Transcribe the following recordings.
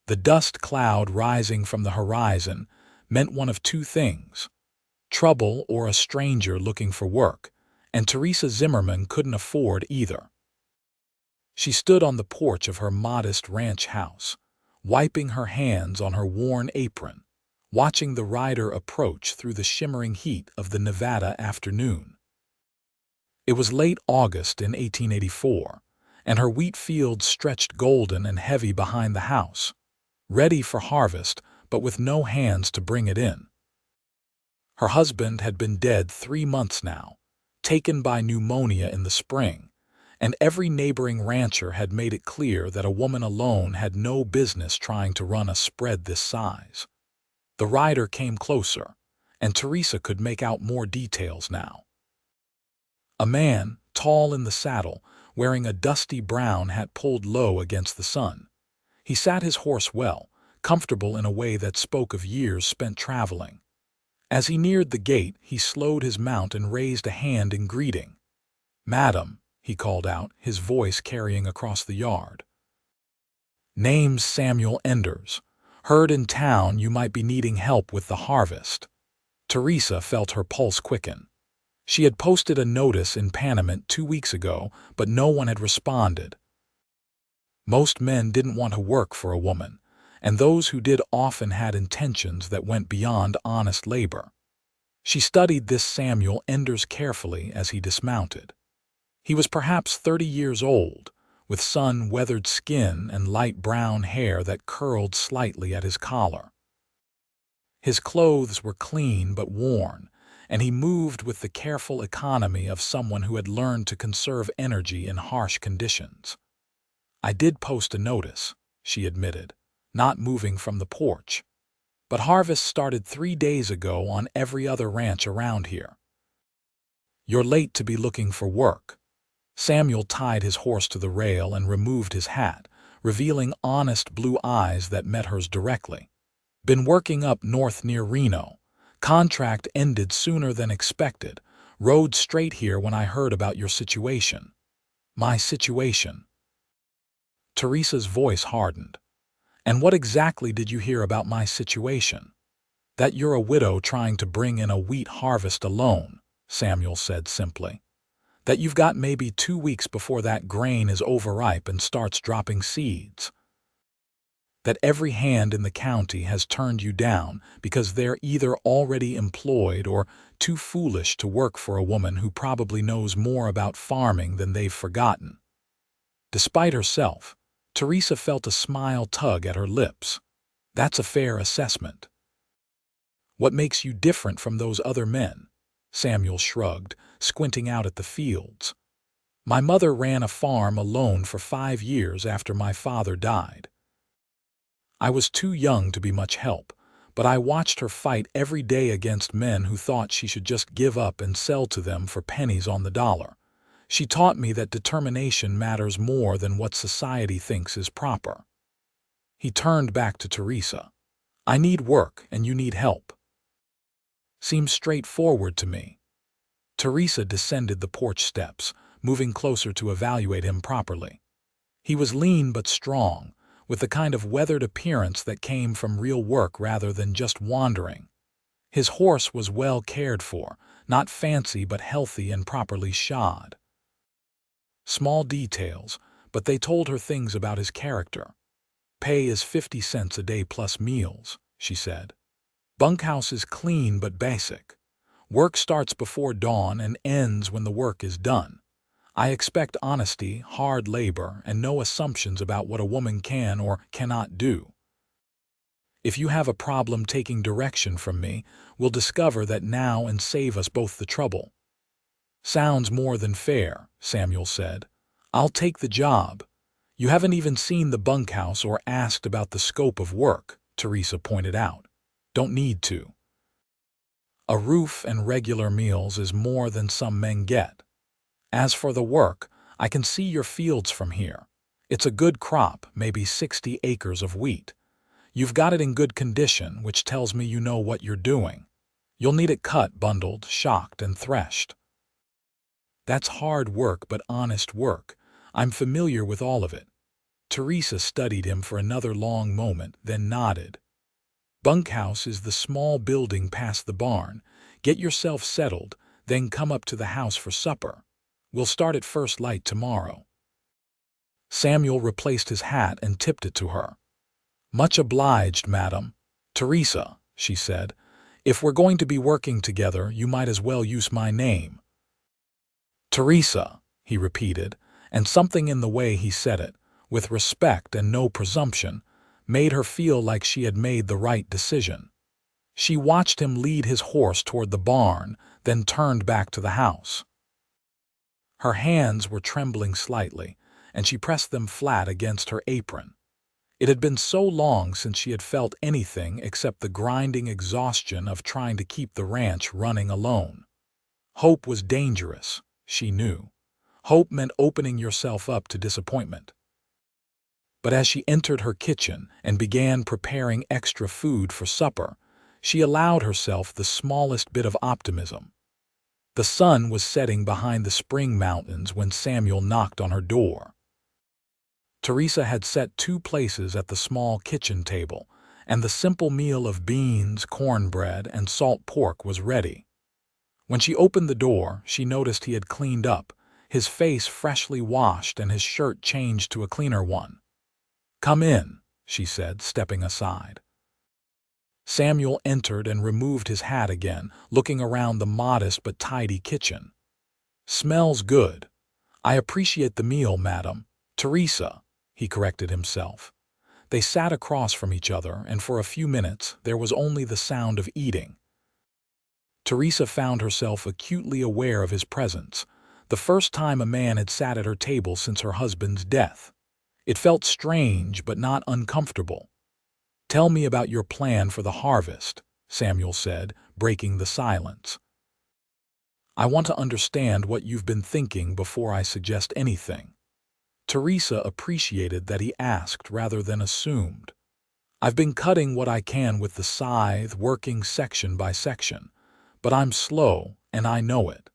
The dust cloud rising from the horizon meant one of two things: trouble or a stranger looking for work, and Teresa Zimmerman couldn't afford either. She stood on the porch of her modest ranch house, wiping her hands on her worn apron, watching the rider approach through the shimmering heat of the Nevada afternoon. It was late August in 1884, and her wheat fields stretched golden and heavy behind the house, ready for harvest but with no hands to bring it in. Her husband had been dead 3 months now, taken by pneumonia in the spring, and every neighboring rancher had made it clear that a woman alone had no business trying to run a spread this size. The rider came closer, and Teresa could make out more details now. A man, tall in the saddle, wearing a dusty brown hat pulled low against the sun. He sat his horse well, comfortable in a way that spoke of years spent traveling. As he neared the gate, he slowed his mount and raised a hand in greeting. "Madam," he called out, his voice carrying across the yard. "Name's Samuel Enders. Heard in town you might be needing help with the harvest." Teresa felt her pulse quicken. She had posted a notice in Panamint 2 weeks ago, but no one had responded. Most men didn't want to work for a woman, and those who did often had intentions that went beyond honest labor. She studied this Samuel Enders carefully as he dismounted. He was perhaps 30 years old, with sun-weathered skin and light brown hair that curled slightly at his collar. His clothes were clean but worn, and he moved with the careful economy of someone who had learned to conserve energy in harsh conditions. "I did post a notice," she admitted, not moving from the porch. "But harvest started 3 days ago on every other ranch around here. You're late to be looking for work." Samuel tied his horse to the rail and removed his hat, revealing honest blue eyes that met hers directly. "Been working up north near Reno. Contract ended sooner than expected. Rode straight here when I heard about your situation." "My situation?" Teresa's voice hardened. "And what exactly did you hear about my situation?" "That you're a widow trying to bring in a wheat harvest alone," Samuel said simply. "That you've got maybe 2 weeks before that grain is overripe and starts dropping seeds. That every hand in the county has turned you down because they're either already employed or too foolish to work for a woman who probably knows more about farming than they've forgotten." Despite herself, Teresa felt a smile tug at her lips. "That's a fair assessment." "What makes you different from those other men?" Samuel shrugged, squinting out at the fields. "My mother ran a farm alone for 5 years after my father died. I was too young to be much help, but I watched her fight every day against men who thought she should just give up and sell to them for pennies on the dollar. She taught me that determination matters more than what society thinks is proper." He turned back to Teresa. "I need work and you need help. Seems straightforward to me." Teresa descended the porch steps, moving closer to evaluate him properly. He was lean but strong, with the kind of weathered appearance that came from real work rather than just wandering. His horse was well cared for, not fancy but healthy and properly shod. Small details, but they told her things about his character. "Pay is 50 cents a day plus meals," she said. "Bunkhouse is clean but basic. Work starts before dawn and ends when the work is done. I expect honesty, hard labor, and no assumptions about what a woman can or cannot do. If you have a problem taking direction from me, we'll discover that now and save us both the trouble." "Sounds more than fair," Samuel said. "I'll take the job." "You haven't even seen the bunkhouse or asked about the scope of work," Teresa pointed out. "Don't need to. A roof and regular meals is more than some men get. As for the work, I can see your fields from here. It's a good crop, maybe 60 acres of wheat. You've got it in good condition, which tells me you know what you're doing. You'll need it cut, bundled, shocked, and threshed." "That's hard work but honest work. I'm familiar with all of it." Teresa studied him for another long moment, then nodded. Bunkhouse is the small building past the barn. Get yourself settled, then come up to the house for supper. We'll start at first light tomorrow. Samuel replaced his hat and tipped it to her. Much obliged, madam. Teresa, she said, if we're going to be working together, you might as well use my name. Teresa, he repeated, and something in the way he said it, with respect and no presumption, made her feel like she had made the right decision. She watched him lead his horse toward the barn, then turned back to the house. Her hands were trembling slightly, and she pressed them flat against her apron. It had been so long since she had felt anything except the grinding exhaustion of trying to keep the ranch running alone. Hope was dangerous, she knew. Hope meant opening yourself up to disappointment. But as she entered her kitchen and began preparing extra food for supper, she allowed herself the smallest bit of optimism. The sun was setting behind the spring mountains when Samuel knocked on her door. Teresa had set 2 places at the small kitchen table, and the simple meal of beans, cornbread, and salt pork was ready. When she opened the door, she noticed he had cleaned up, his face freshly washed and his shirt changed to a cleaner one. "Come in," she said, stepping aside. Samuel entered and removed his hat again, looking around the modest but tidy kitchen. "Smells good. I appreciate the meal, madam. Teresa," he corrected himself. They sat across from each other, and for a few minutes there was only the sound of eating. Teresa found herself acutely aware of his presence, the first time a man had sat at her table since her husband's death. It felt strange but not uncomfortable. "Tell me about your plan for the harvest," Samuel said, breaking the silence. "I want to understand what you've been thinking before I suggest anything." Teresa appreciated that he asked rather than assumed. "I've been cutting what I can with the scythe, working section by section, but I'm slow, and I know it.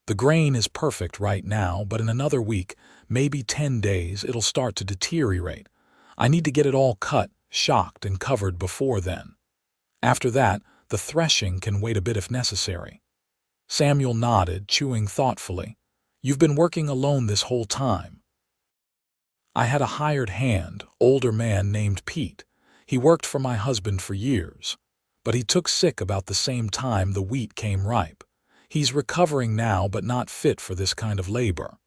The grain is perfect right now, but in another week, maybe 10 days, it'll start to deteriorate. I need to get it all cut, shocked, and covered before then. After that, the threshing can wait a bit if necessary." Samuel nodded, chewing thoughtfully. "You've been working alone this whole time." "I had a hired hand, older man named Pete. He worked for my husband for years. But he took sick about the same time the wheat came ripe. He's recovering now but not fit for this kind of labor."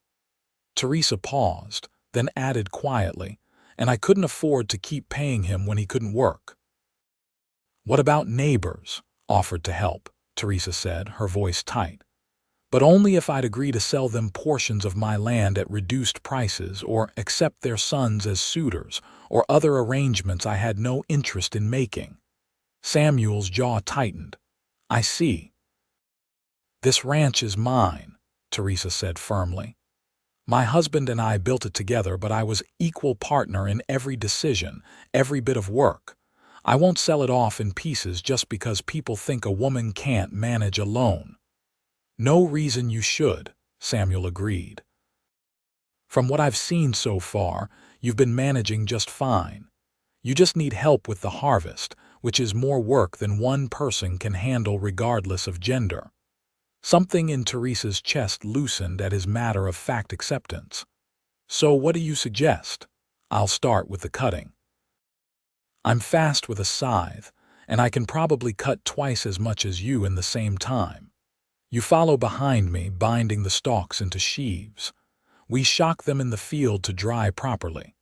Teresa paused, then added quietly, "And I couldn't afford to keep paying him when he couldn't work." "What about neighbors?" offered to help, Teresa said, her voice tight. "But only if I'd agree to sell them portions of my land at reduced prices or accept their sons as suitors or other arrangements I had no interest in making." Samuel's jaw tightened. "I see." "This ranch is mine," Teresa said firmly. "My husband and I built it together, but I was equal partner in every decision, every bit of work. I won't sell it off in pieces just because people think a woman can't manage alone." "No reason you should," Samuel agreed. "From what I've seen so far, you've been managing just fine. You just need help with the harvest, which is more work than one person can handle regardless of gender." Something in Teresa's chest loosened at his matter-of-fact acceptance. "So what do you suggest?" "I'll start with the cutting. I'm fast with a scythe, and I can probably cut twice as much as you in the same time. You follow behind me, binding the stalks into sheaves. We shock them in the field to dry properly.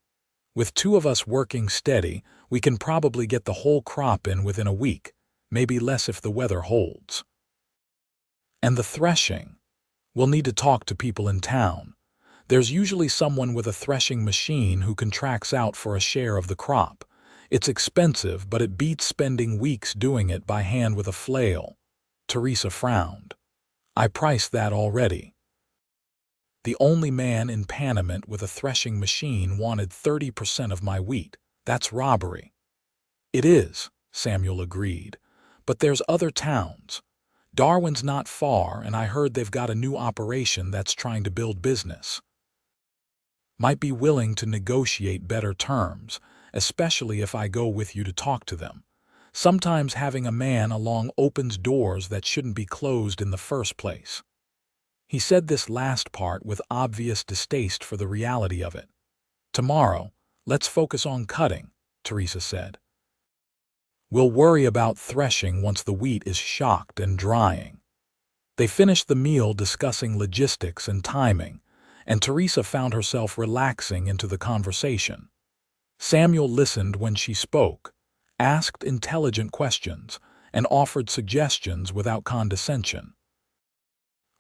With 2 of us working steady, we can probably get the whole crop in within a week, maybe less if the weather holds. And the threshing. We'll need to talk to people in town. There's usually someone with a threshing machine who contracts out for a share of the crop. It's expensive, but it beats spending weeks doing it by hand with a flail." Teresa frowned. "I priced that already." "The only man in Panamint with a threshing machine wanted 30% of my wheat. That's robbery." "It is," Samuel agreed. "But there's other towns. Darwin's not far, and I heard they've got a new operation that's trying to build business." might be willing to negotiate better terms, especially if I go with you to talk to them. Sometimes having a man along opens doors that shouldn't be closed in the first place." He said this last part with obvious distaste for the reality of it. "Tomorrow, let's focus on cutting," Teresa said. "We'll worry about threshing once the wheat is shocked and drying." They finished the meal discussing logistics and timing, and Teresa found herself relaxing into the conversation. Samuel listened when she spoke, asked intelligent questions, and offered suggestions without condescension.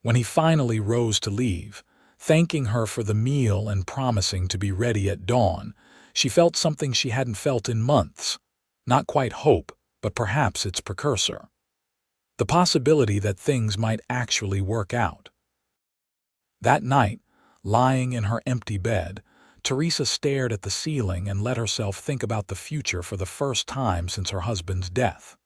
When he finally rose to leave, thanking her for the meal and promising to be ready at dawn, she felt something she hadn't felt in months. Not quite hope, but perhaps its precursor. The possibility that things might actually work out. That night, lying in her empty bed, Teresa stared at the ceiling and let herself think about the future for the first time since her husband's death.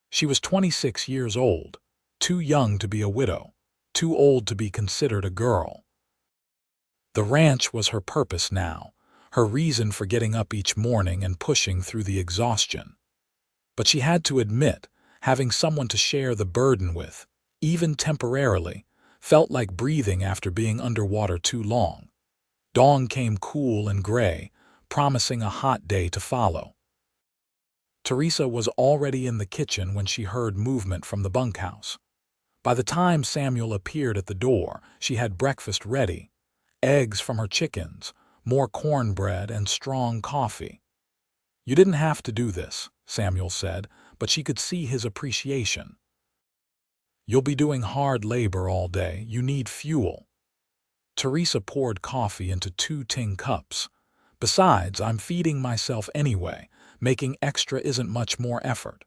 She was 26 years old, too young to be a widow, too old to be considered a girl. The ranch was her purpose now, her reason for getting up each morning and pushing through the exhaustion. But she had to admit, having someone to share the burden with, even temporarily, felt like breathing after being underwater too long. Dawn came cool and gray, promising a hot day to follow. Teresa was already in the kitchen when she heard movement from the bunkhouse. By the time Samuel appeared at the door, she had breakfast ready: eggs from her chickens, more cornbread, and strong coffee. "You didn't have to do this," Samuel said, but she could see his appreciation. "You'll be doing hard labor all day. You need fuel." Teresa poured coffee into 2 tin cups. "Besides, I'm feeding myself anyway. Making extra isn't much more effort."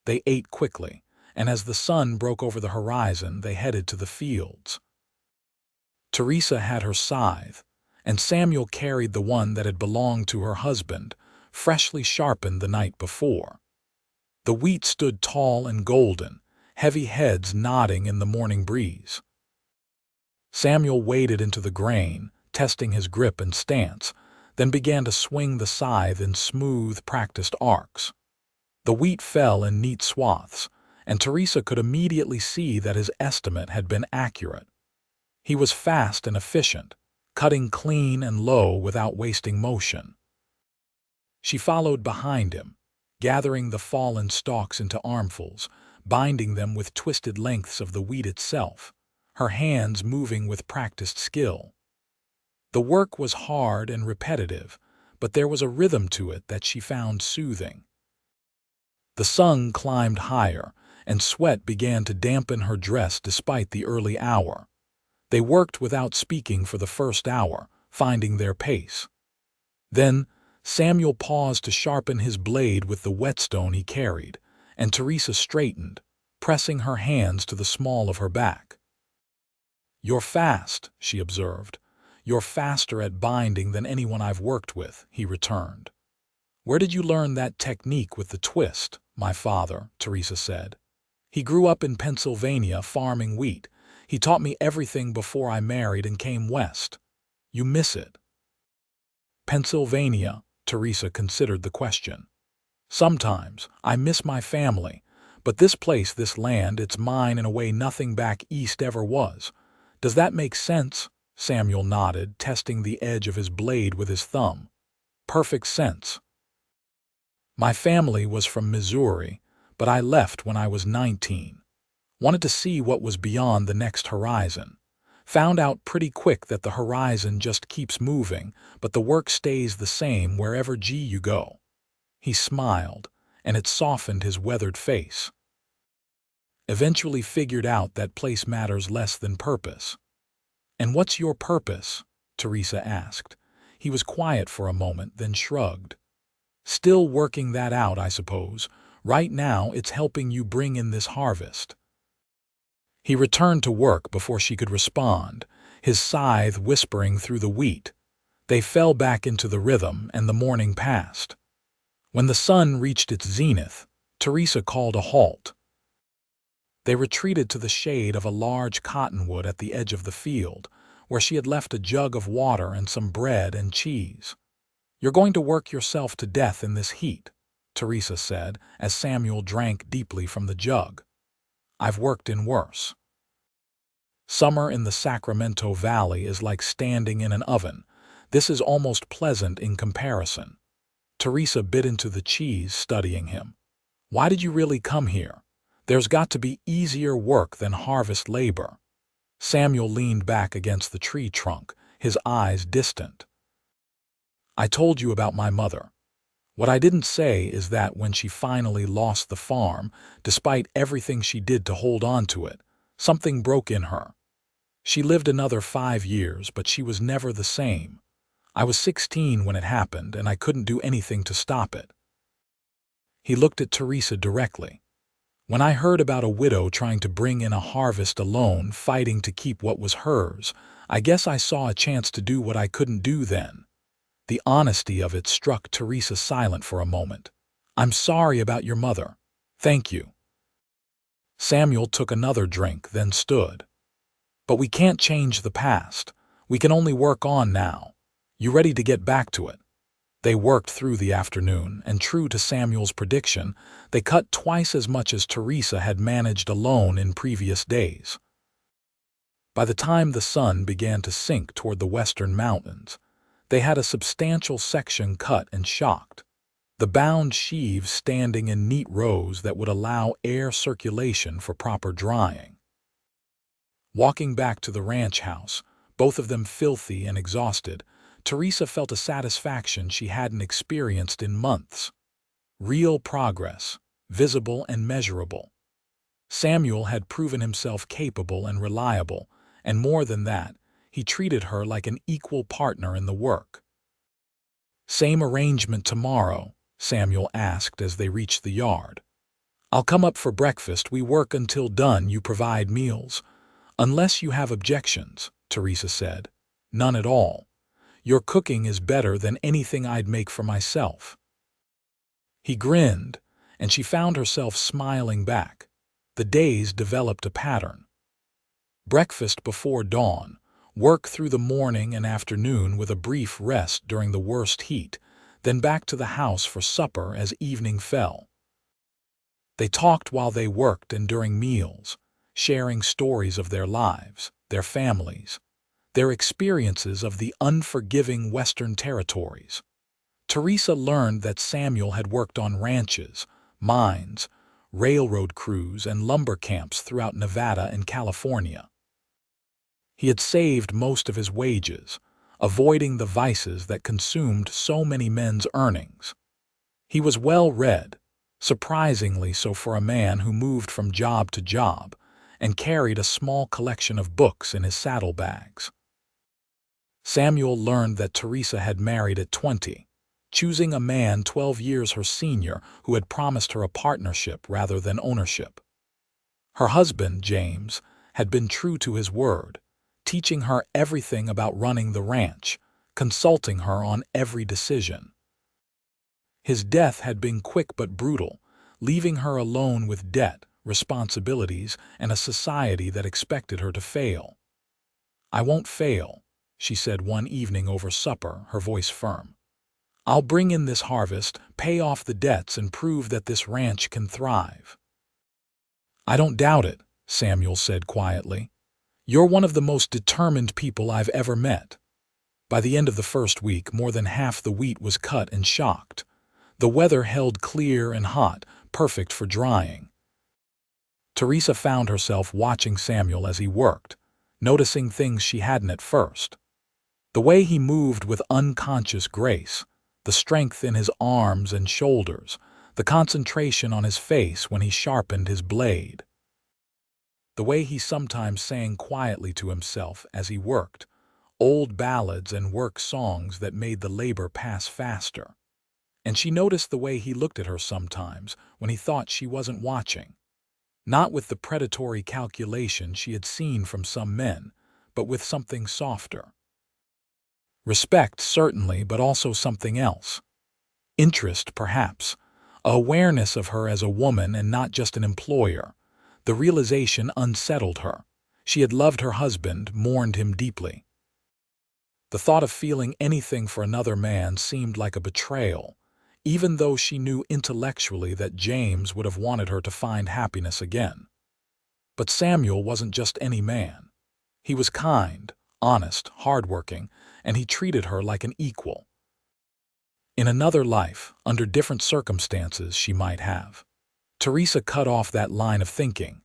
They ate quickly, and as the sun broke over the horizon, they headed to the fields. Teresa had her scythe, and Samuel carried the one that had belonged to her husband, freshly sharpened the night before. The wheat stood tall and golden, heavy heads nodding in the morning breeze. Samuel waded into the grain, testing his grip and stance, then began to swing the scythe in smooth, practiced arcs. The wheat fell in neat swaths, and Teresa could immediately see that his estimate had been accurate. He was fast and efficient, cutting clean and low without wasting motion. She followed behind him, gathering the fallen stalks into armfuls, binding them with twisted lengths of the wheat itself, her hands moving with practiced skill. The work was hard and repetitive, but there was a rhythm to it that she found soothing. The sun climbed higher, and sweat began to dampen her dress despite the early hour. They worked without speaking for the first hour, finding their pace. Then, Samuel paused to sharpen his blade with the whetstone he carried, and Teresa straightened, pressing her hands to the small of her back. "You're fast," she observed. "You're faster at binding than anyone I've worked with," he returned. "Where did you learn that technique with the twist?" "My father," Teresa said. "He grew up in Pennsylvania farming wheat. He taught me everything before I married and came west." "You miss it?" "Pennsylvania," Teresa considered the question. "Sometimes. I miss my family. But this place, this land, it's mine in a way nothing back east ever was. Does that make sense?" Samuel nodded, testing the edge of his blade with his thumb. "Perfect sense. My family was from Missouri, but I left when I was 19. Wanted to see what was beyond the next horizon. Found out pretty quick that the horizon just keeps moving, but the work stays the same wherever you go." He smiled, and it softened his weathered face. "Eventually figured out that place matters less than purpose." "And what's your purpose?" Teresa asked. He was quiet for a moment, then shrugged. "Still working that out, I suppose. Right now it's helping you bring in this harvest." He returned to work before she could respond, his scythe whispering through the wheat. They fell back into the rhythm, and the morning passed. When the sun reached its zenith, Teresa called a halt. They retreated to the shade of a large cottonwood at the edge of the field, where she had left a jug of water and some bread and cheese. "You're going to work yourself to death in this heat," Teresa said as Samuel drank deeply from the jug. "I've worked in worse." Summer in the Sacramento Valley is like standing in an oven. This is almost pleasant in comparison. Teresa bit into the cheese, studying him. "Why did you really come here? There's got to be easier work than harvest labor." Samuel leaned back against the tree trunk, his eyes distant. "I told you about my mother. What I didn't say is that when she finally lost the farm, despite everything she did to hold on to it, something broke in her. She lived another 5 years, but she was never the same. I was 16 when it happened, and I couldn't do anything to stop it." He looked at Teresa directly. "When I heard about a widow trying to bring in a harvest alone, fighting to keep what was hers, I guess I saw a chance to do what I couldn't do then." The honesty of it struck Teresa silent for a moment. "I'm sorry about your mother. Thank you." Samuel took another drink, then stood. "But we can't change the past. We can only work on now. You ready to get back to it?" They worked through the afternoon, and true to Samuel's prediction, they cut twice as much as Teresa had managed alone in previous days. By the time the sun began to sink toward the western mountains, they had a substantial section cut and shocked, the bound sheaves standing in neat rows that would allow air circulation for proper drying. Walking back to the ranch house, both of them filthy and exhausted, Teresa felt a satisfaction she hadn't experienced in months. Real progress, visible and measurable. Samuel had proven himself capable and reliable, and more than that, he treated her like an equal partner in the work. "Same arrangement tomorrow?" Samuel asked as they reached the yard. "I'll come up for breakfast. We work until done. You provide meals." "Unless you have objections," Teresa said. "None at all. Your cooking is better than anything I'd make for myself." He grinned, and she found herself smiling back. The days developed a pattern. Breakfast before dawn, work through the morning and afternoon with a brief rest during the worst heat, then back to the house for supper as evening fell. They talked while they worked and during meals, sharing stories of their lives, their families, their experiences of the unforgiving Western territories. Teresa learned that Samuel had worked on ranches, mines, railroad crews, and lumber camps throughout Nevada and California. He had saved most of his wages, avoiding the vices that consumed so many men's earnings. He was well-read, surprisingly so for a man who moved from job to job, and carried a small collection of books in his saddlebags. Samuel learned that Teresa had married at 20, choosing a man 12 years her senior who had promised her a partnership rather than ownership. Her husband, James, had been true to his word, teaching her everything about running the ranch, consulting her on every decision. His death had been quick but brutal, leaving her alone with debt, responsibilities, and a society that expected her to fail. "I won't fail," she said one evening over supper, her voice firm. "I'll bring in this harvest, pay off the debts, and prove that this ranch can thrive." "I don't doubt it," Samuel said quietly. "You're one of the most determined people I've ever met." By the end of the first week, more than half the wheat was cut and shocked. The weather held clear and hot, perfect for drying. Teresa found herself watching Samuel as he worked, noticing things she hadn't at first. The way he moved with unconscious grace, the strength in his arms and shoulders, the concentration on his face when he sharpened his blade. The way he sometimes sang quietly to himself as he worked, old ballads and work songs that made the labor pass faster. And she noticed the way he looked at her sometimes when he thought she wasn't watching. Not with the predatory calculation she had seen from some men, but with something softer. Respect, certainly, but also something else. Interest, perhaps. A awareness of her as a woman and not just an employer. The realization unsettled her. She had loved her husband, mourned him deeply. The thought of feeling anything for another man seemed like a betrayal, even though she knew intellectually that James would have wanted her to find happiness again. But Samuel wasn't just any man. He was kind, honest, hardworking, and he treated her like an equal. In another life, under different circumstances, she might have. Teresa cut off that line of thinking.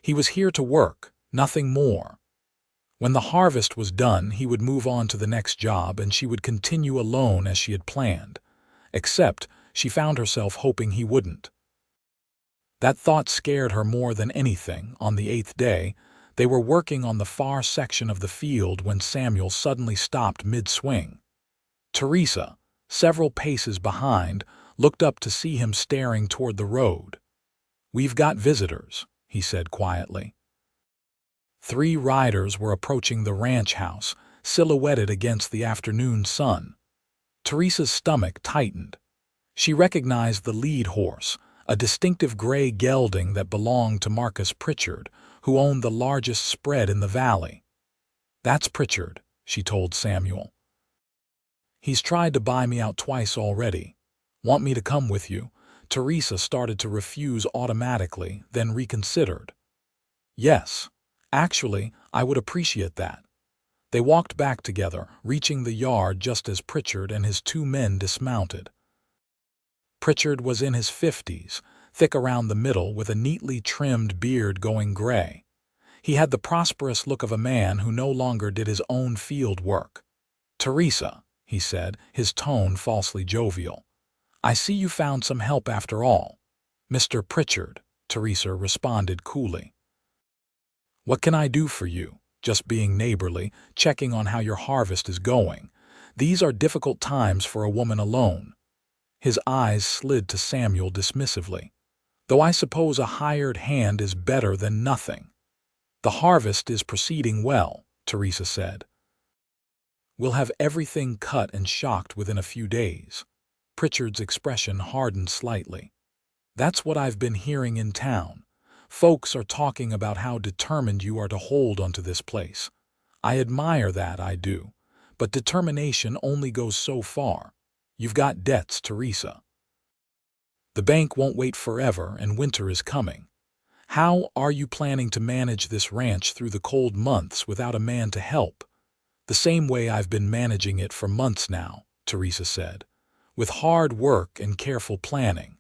He was here to work, nothing more. When the harvest was done, he would move on to the next job and she would continue alone as she had planned. Except, she found herself hoping he wouldn't. That thought scared her more than anything. On the 8th day, they were working on the far section of the field when Samuel suddenly stopped mid-swing. Teresa, several paces behind, looked up to see him staring toward the road. "We've got visitors," he said quietly. 3 riders were approaching the ranch house, silhouetted against the afternoon sun. Teresa's stomach tightened. She recognized the lead horse, a distinctive gray gelding that belonged to Marcus Pritchard, who owned the largest spread in the valley. "That's Pritchard," she told Samuel. "He's tried to buy me out twice already. Want me to come with you?" Teresa started to refuse automatically, then reconsidered. "Yes. Actually, I would appreciate that." They walked back together, reaching the yard just as Pritchard and his 2 men dismounted. Pritchard was in his 50s, thick around the middle with a neatly trimmed beard going gray. He had the prosperous look of a man who no longer did his own field work. "Teresa," he said, his tone falsely jovial, "I see you found some help after all." "Mr. Pritchard," Teresa responded coolly. "What can I do for you?" "Just being neighborly, checking on how your harvest is going. These are difficult times for a woman alone." His eyes slid to Samuel dismissively. "Though I suppose a hired hand is better than nothing." "The harvest is proceeding well," Teresa said. "We'll have everything cut and shocked within a few days." Pritchard's expression hardened slightly. "That's what I've been hearing in town. Folks are talking about how determined you are to hold onto this place. I admire that, I do. But determination only goes so far. You've got debts, Teresa. The bank won't wait forever and winter is coming. How are you planning to manage this ranch through the cold months without a man to help?" "The same way I've been managing it for months now," Teresa said. "With hard work and careful planning.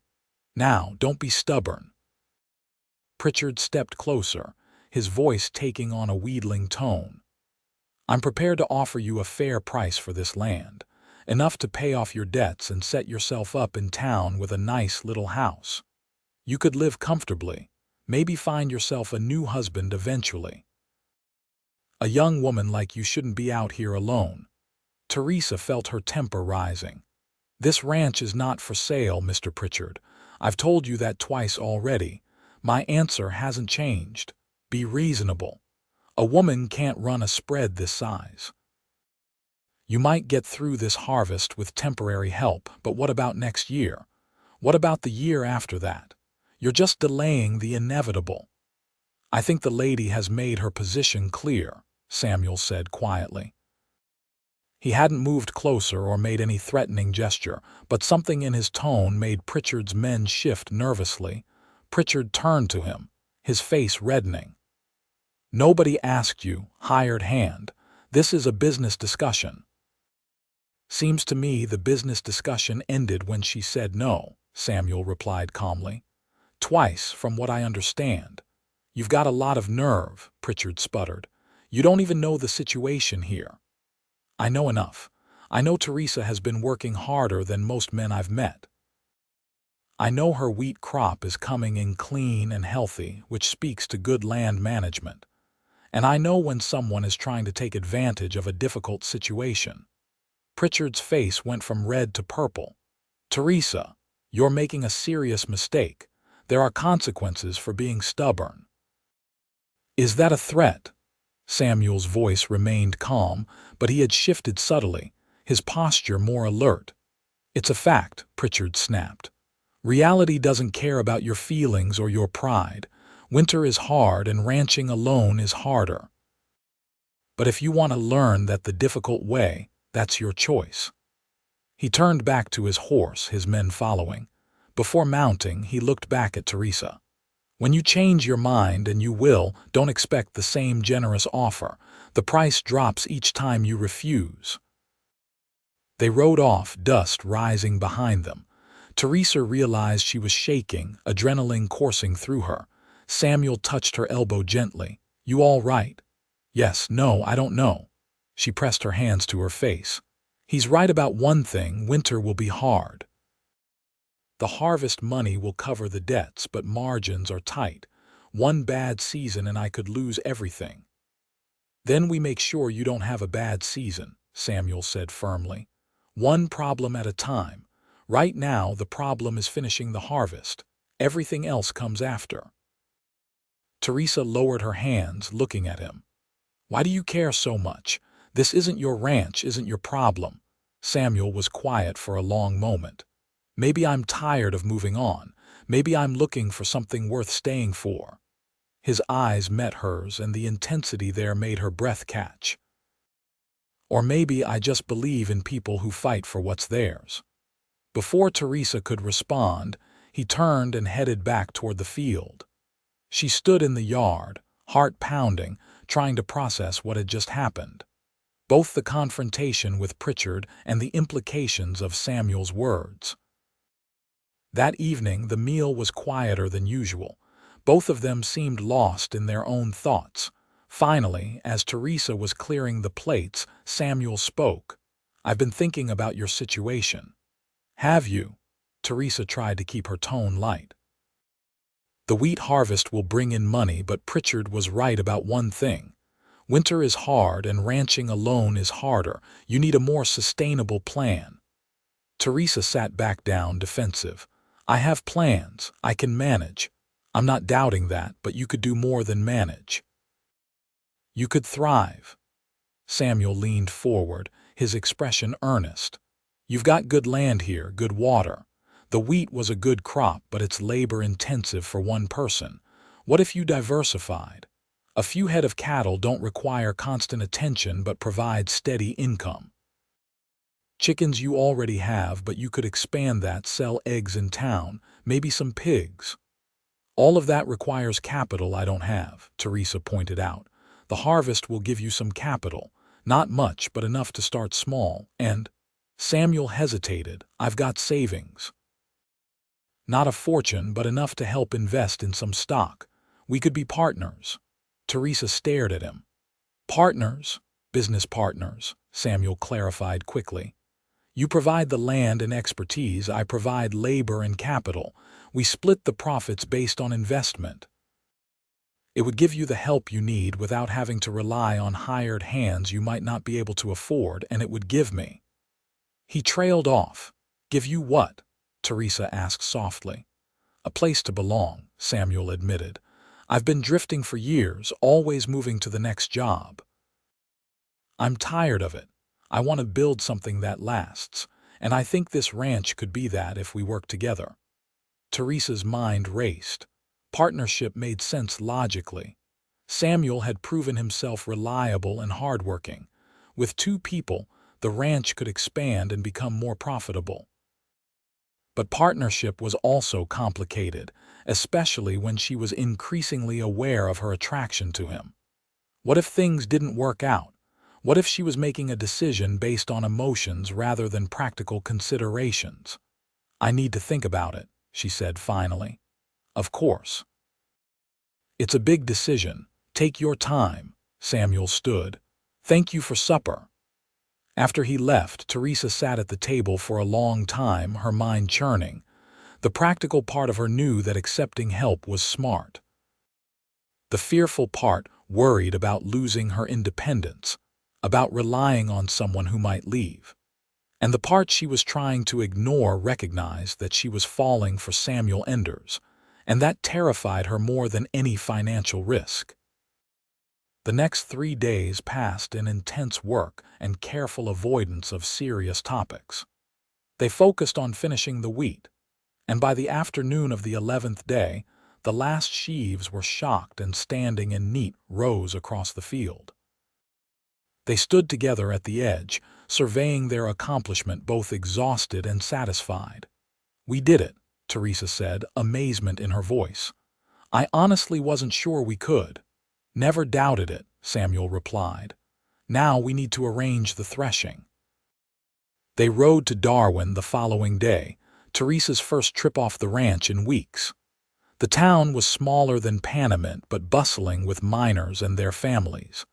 Now, don't be stubborn." Pritchard stepped closer, his voice taking on a wheedling tone. "I'm prepared to offer you a fair price for this land, enough to pay off your debts and set yourself up in town with a nice little house. You could live comfortably, maybe find yourself a new husband eventually. A young woman like you shouldn't be out here alone." Teresa felt her temper rising. "This ranch is not for sale, Mr. Pritchard. I've told you that twice already. My answer hasn't changed. Be reasonable. A woman can't run a spread this size. You might get through this harvest with temporary help, but what about next year? What about the year after that? You're just delaying the inevitable." "I think the lady has made her position clear," Samuel said quietly. He hadn't moved closer or made any threatening gesture, but something in his tone made Pritchard's men shift nervously. Pritchard turned to him, his face reddening. "Nobody asked you, hired hand. This is a business discussion." "Seems to me the business discussion ended when she said no," Samuel replied calmly. "Twice, from what I understand." "You've got a lot of nerve," Pritchard sputtered. "You don't even know the situation here." "I know enough. I know Teresa has been working harder than most men I've met. I know her wheat crop is coming in clean and healthy, which speaks to good land management. And I know when someone is trying to take advantage of a difficult situation." Pritchard's face went from red to purple. "Teresa, you're making a serious mistake. There are consequences for being stubborn." "Is that a threat?" Samuel's voice remained calm, but he had shifted subtly, his posture more alert. "It's a fact," Pritchard snapped. "Reality doesn't care about your feelings or your pride. Winter is hard and ranching alone is harder." But if you want to learn that the difficult way, that's your choice." He turned back to his horse, his men following. Before mounting, he looked back at Teresa. "When you change your mind, and you will, don't expect the same generous offer. The price drops each time you refuse." They rode off, dust rising behind them. Teresa realized she was shaking, adrenaline coursing through her. Samuel touched her elbow gently. "You all right?" "Yes, no, I don't know." She pressed her hands to her face. "He's right about one thing, winter will be hard. The harvest money will cover the debts, but margins are tight. One bad season and I could lose everything." "Then we make sure you don't have a bad season," Samuel said firmly. "One problem at a time. Right now, the problem is finishing the harvest. Everything else comes after." Teresa lowered her hands, looking at him. "Why do you care so much? This isn't your ranch, isn't your problem." Samuel was quiet for a long moment. "Maybe I'm tired of moving on. Maybe I'm looking for something worth staying for." His eyes met hers, and the intensity there made her breath catch. "Or maybe I just believe in people who fight for what's theirs." Before Teresa could respond, he turned and headed back toward the field. She stood in the yard, heart pounding, trying to process what had just happened. Both the confrontation with Pritchard and the implications of Samuel's words. That evening, the meal was quieter than usual. Both of them seemed lost in their own thoughts. Finally, as Teresa was clearing the plates, Samuel spoke. "I've been thinking about your situation." "Have you?" Teresa tried to keep her tone light. "The wheat harvest will bring in money, but Pritchard was right about one thing. Winter is hard, and ranching alone is harder. You need a more sustainable plan." Teresa sat back down, defensive. "I have plans. I can manage." "I'm not doubting that, but you could do more than manage. You could thrive." Samuel leaned forward, his expression earnest. "You've got good land here, good water. The wheat was a good crop, but it's labor-intensive for one person. What if you diversified? A few head of cattle don't require constant attention but provide steady income. Chickens you already have, but you could expand that, sell eggs in town, maybe some pigs." "All of that requires capital I don't have," Teresa pointed out. "The harvest will give you some capital. Not much, but enough to start small, and—" Samuel hesitated. "I've got savings. Not a fortune, but enough to help invest in some stock. We could be partners." Teresa stared at him. "Partners? Business partners," Samuel clarified quickly. "You provide the land and expertise, I provide labor and capital. We split the profits based on investment. It would give you the help you need without having to rely on hired hands you might not be able to afford, and it would give me—" He trailed off. "Give you what?" Teresa asked softly. "A place to belong," Samuel admitted. "I've been drifting for years, always moving to the next job. I'm tired of it. I want to build something that lasts, and I think this ranch could be that if we work together." Teresa's mind raced. Partnership made sense logically. Samuel had proven himself reliable and hardworking. With two people, the ranch could expand and become more profitable. But partnership was also complicated, especially when she was increasingly aware of her attraction to him. What if things didn't work out? What if she was making a decision based on emotions rather than practical considerations? "I need to think about it," she said finally. "Of course. It's a big decision. Take your time." Samuel stood. "Thank you for supper." After he left, Teresa sat at the table for a long time, her mind churning. The practical part of her knew that accepting help was smart. The fearful part worried about losing her independence, about relying on someone who might leave. And the part she was trying to ignore recognized that she was falling for Samuel Enders, and that terrified her more than any financial risk. The next 3 days passed in intense work and careful avoidance of serious topics. They focused on finishing the wheat, and by the afternoon of the 11th day, the last sheaves were shocked and standing in neat rows across the field. They stood together at the edge, surveying their accomplishment, both exhausted and satisfied. "We did it," Teresa said, amazement in her voice. "I honestly wasn't sure we could." "Never doubted it," Samuel replied. "Now we need to arrange the threshing." They rode to Darwin the following day, Teresa's first trip off the ranch in weeks. The town was smaller than Panamint, but bustling with miners and their families.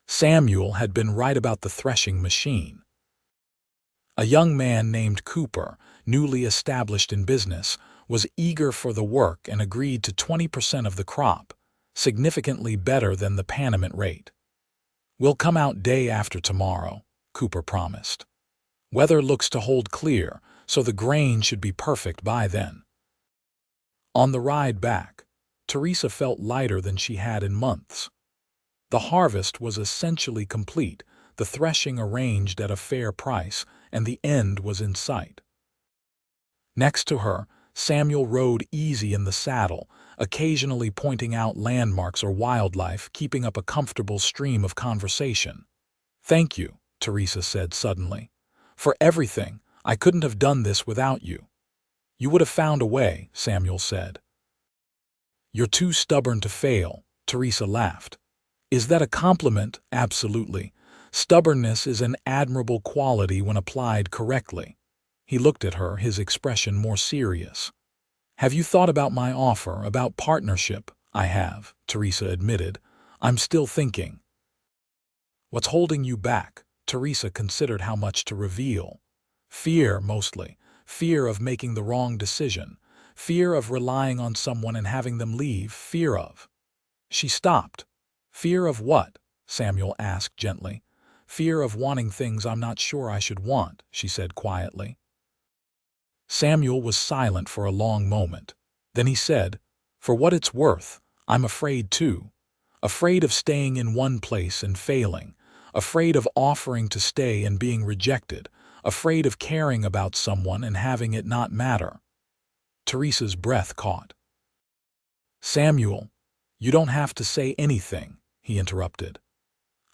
Samuel had been right about the threshing machine. A young man named Cooper, newly established in business, was eager for the work and agreed to 20% of the crop, significantly better than the Panamint rate. "We'll come out day after tomorrow," Cooper promised. "Weather looks to hold clear, so the grain should be perfect by then." On the ride back, Teresa felt lighter than she had in months. The harvest was essentially complete, the threshing arranged at a fair price, and the end was in sight. Next to her, Samuel rode easy in the saddle, occasionally pointing out landmarks or wildlife, keeping up a comfortable stream of conversation. "Thank you," Teresa said suddenly. "For everything. I couldn't have done this without you." "You would have found a way," Samuel said. "You're too stubborn to fail," Teresa laughed. "Is that a compliment?" "Absolutely. Stubbornness is an admirable quality when applied correctly." He looked at her, his expression more serious. "Have you thought about my offer, about partnership?" "I have," Teresa admitted. "I'm still thinking." "What's holding you back?" Teresa considered how much to reveal. "Fear, mostly. Fear of making the wrong decision. Fear of relying on someone and having them leave. Fear of—" She stopped. "Fear of what?" Samuel asked gently. "Fear of wanting things I'm not sure I should want," she said quietly. Samuel was silent for a long moment. Then he said, "For what it's worth, I'm afraid too. Afraid of staying in one place and failing. Afraid of offering to stay and being rejected. Afraid of caring about someone and having it not matter." Teresa's breath caught. "Samuel, you don't have to say anything," he interrupted.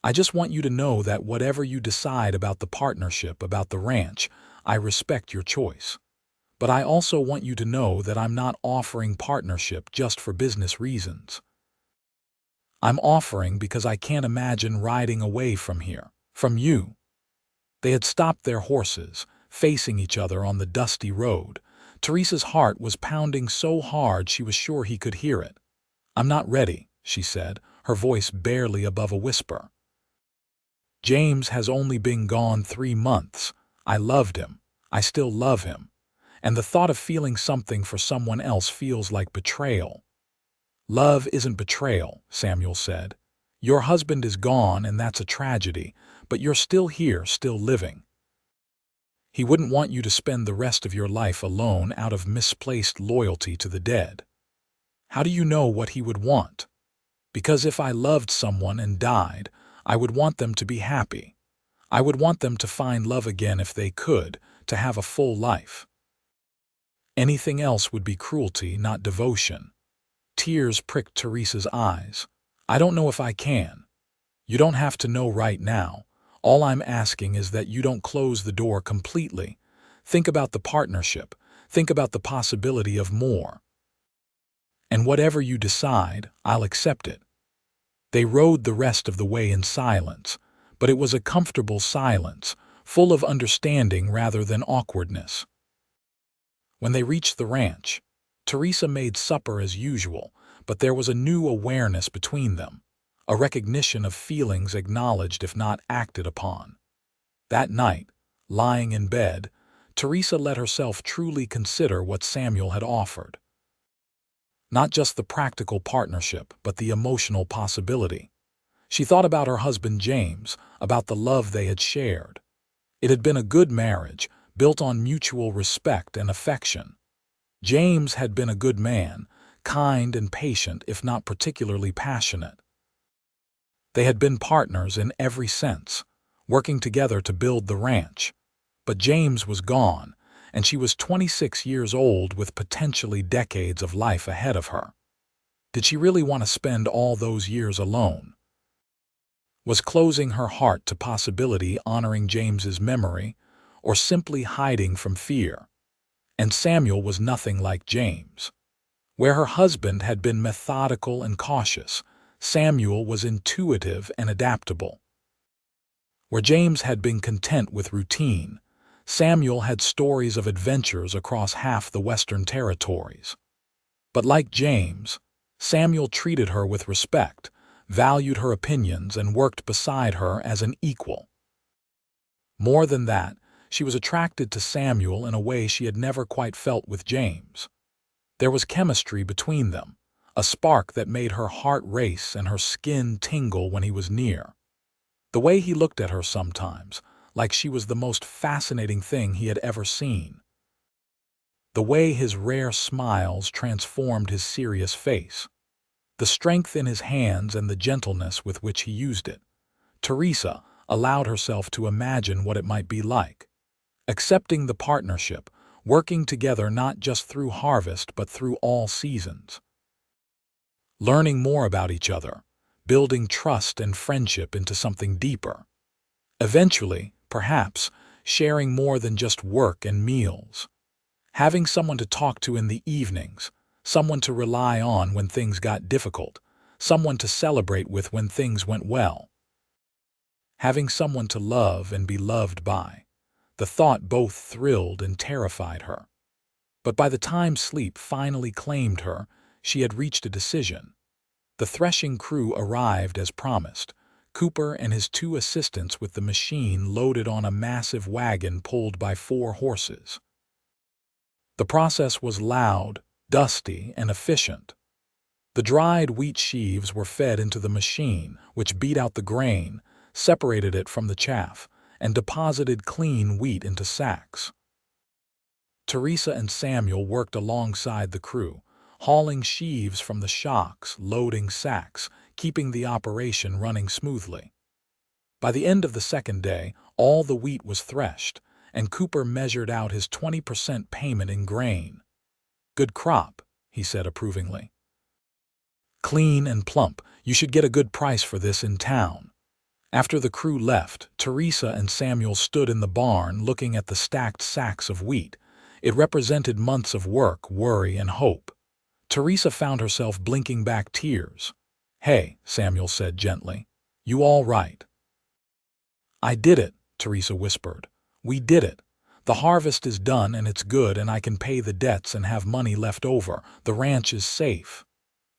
"I just want you to know that whatever you decide about the partnership, about the ranch, I respect your choice. But I also want you to know that I'm not offering partnership just for business reasons. I'm offering because I can't imagine riding away from here, from you." They had stopped their horses, facing each other on the dusty road. Teresa's heart was pounding so hard she was sure he could hear it. "I'm not ready," she said, her voice barely above a whisper. "James has only been gone 3 months. I loved him. I still love him. And the thought of feeling something for someone else feels like betrayal." "Love isn't betrayal," Samuel said. "Your husband is gone and that's a tragedy, but you're still here, still living. He wouldn't want you to spend the rest of your life alone out of misplaced loyalty to the dead." "How do you know what he would want?" "Because if I loved someone and died, I would want them to be happy. I would want them to find love again if they could, to have a full life. Anything else would be cruelty, not devotion." Tears pricked Teresa's eyes. "I don't know if I can." "You don't have to know right now. All I'm asking is that you don't close the door completely. Think about the partnership. Think about the possibility of more. And whatever you decide, I'll accept it." They rode the rest of the way in silence, but it was a comfortable silence, full of understanding rather than awkwardness. When they reached the ranch, Teresa made supper as usual, but there was a new awareness between them, a recognition of feelings acknowledged if not acted upon. That night, lying in bed, Teresa let herself truly consider what Samuel had offered. Not just the practical partnership, but the emotional possibility. She thought about her husband James, about the love they had shared. It had been a good marriage, built on mutual respect and affection. James had been a good man, kind and patient if not particularly passionate. They had been partners in every sense, working together to build the ranch. But James was gone, and she was 26 years old with potentially decades of life ahead of her. Did she really want to spend all those years alone? Was closing her heart to possibility honoring James's memory, or simply hiding from fear? And Samuel was nothing like James. Where her husband had been methodical and cautious, Samuel was intuitive and adaptable. Where James had been content with routine, Samuel had stories of adventures across half the Western territories. But like James, Samuel treated her with respect, valued her opinions, and worked beside her as an equal. More than that, she was attracted to Samuel in a way she had never quite felt with James. There was chemistry between them, a spark that made her heart race and her skin tingle when he was near. The way he looked at her sometimes, like she was the most fascinating thing he had ever seen. The way his rare smiles transformed his serious face. The strength in his hands and the gentleness with which he used it. Teresa allowed herself to imagine what it might be like. Accepting the partnership, working together not just through harvest but through all seasons. Learning more about each other, building trust and friendship into something deeper. Eventually, perhaps, sharing more than just work and meals. Having someone to talk to in the evenings, someone to rely on when things got difficult, someone to celebrate with when things went well. Having someone to love and be loved by. The thought both thrilled and terrified her. But by the time sleep finally claimed her, she had reached a decision. The threshing crew arrived as promised, Cooper and his 2 assistants with the machine loaded on a massive wagon pulled by 4 horses. The process was loud, dusty, and efficient. The dried wheat sheaves were fed into the machine, which beat out the grain, separated it from the chaff, and deposited clean wheat into sacks. Teresa and Samuel worked alongside the crew, hauling sheaves from the shocks, loading sacks, keeping the operation running smoothly. By the end of the second day, all the wheat was threshed, and Cooper measured out his 20% payment in grain. "Good crop," he said approvingly. "Clean and plump, you should get a good price for this in town." After the crew left, Teresa and Samuel stood in the barn looking at the stacked sacks of wheat. It represented months of work, worry, and hope. Teresa found herself blinking back tears. "Hey," Samuel said gently, "you all right?" "I did it," Teresa whispered. "We did it. The harvest is done and it's good and I can pay the debts and have money left over. The ranch is safe."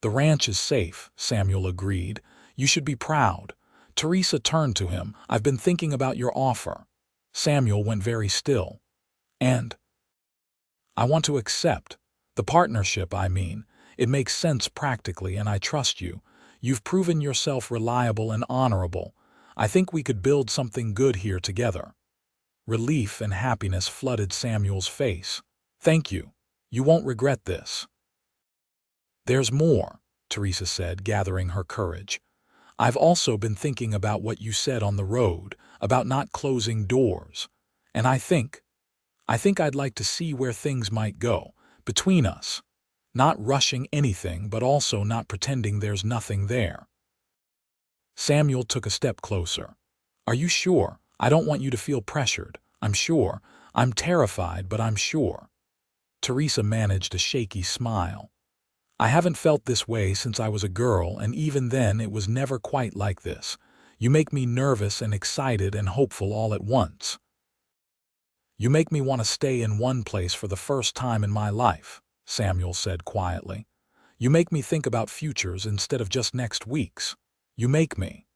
"The ranch is safe," Samuel agreed. "You should be proud." Teresa turned to him. "I've been thinking about your offer." Samuel went very still. "And?" "I want to accept. The partnership, I mean. It makes sense practically and I trust you. You've proven yourself reliable and honorable. I think we could build something good here together." Relief and happiness flooded Samuel's face. "Thank you. You won't regret this." "There's more," Teresa said, gathering her courage. "I've also been thinking about what you said on the road, about not closing doors. And I think I'd like to see where things might go, between us. Not rushing anything, but also not pretending there's nothing there." Samuel took a step closer. "Are you sure? I don't want you to feel pressured. I'm sure. I'm terrified, but I'm sure." Teresa managed a shaky smile. "I haven't felt this way since I was a girl, and even then it was never quite like this. You make me nervous and excited and hopeful all at once. You make me want to stay in one place for the first time in my life," Samuel said quietly. "You make me think about futures instead of just next week's. You make me."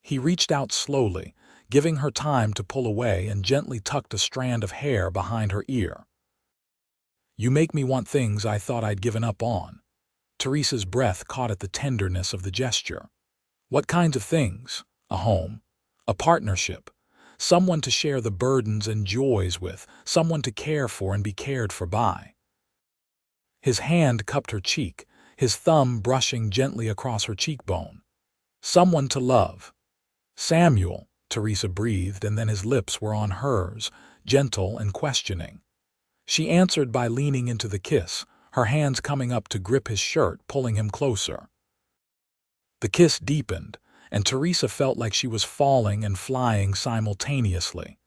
He reached out slowly, giving her time to pull away, and gently tucked a strand of hair behind her ear. "You make me want things I thought I'd given up on." Teresa's breath caught at the tenderness of the gesture. "What kinds of things?" "A home. A partnership. Someone to share the burdens and joys with, someone to care for and be cared for by." His hand cupped her cheek, his thumb brushing gently across her cheekbone. "Someone to love." "Samuel," Teresa breathed, and then his lips were on hers, gentle and questioning. She answered by leaning into the kiss, her hands coming up to grip his shirt, pulling him closer. The kiss deepened, and Teresa felt like she was falling and flying simultaneously.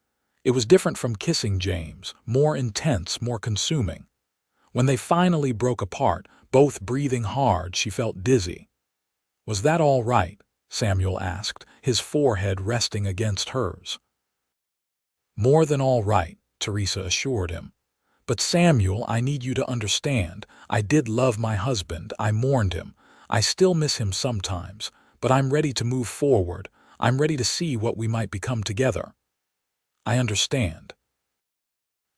It was different from kissing James, more intense, more consuming. When they finally broke apart, both breathing hard, she felt dizzy. "Was that all right?" Samuel asked, his forehead resting against hers. "More than all right," Teresa assured him. "But Samuel, I need you to understand. I did love my husband. I mourned him. I still miss him sometimes. But I'm ready to move forward. I'm ready to see what we might become together." "I understand.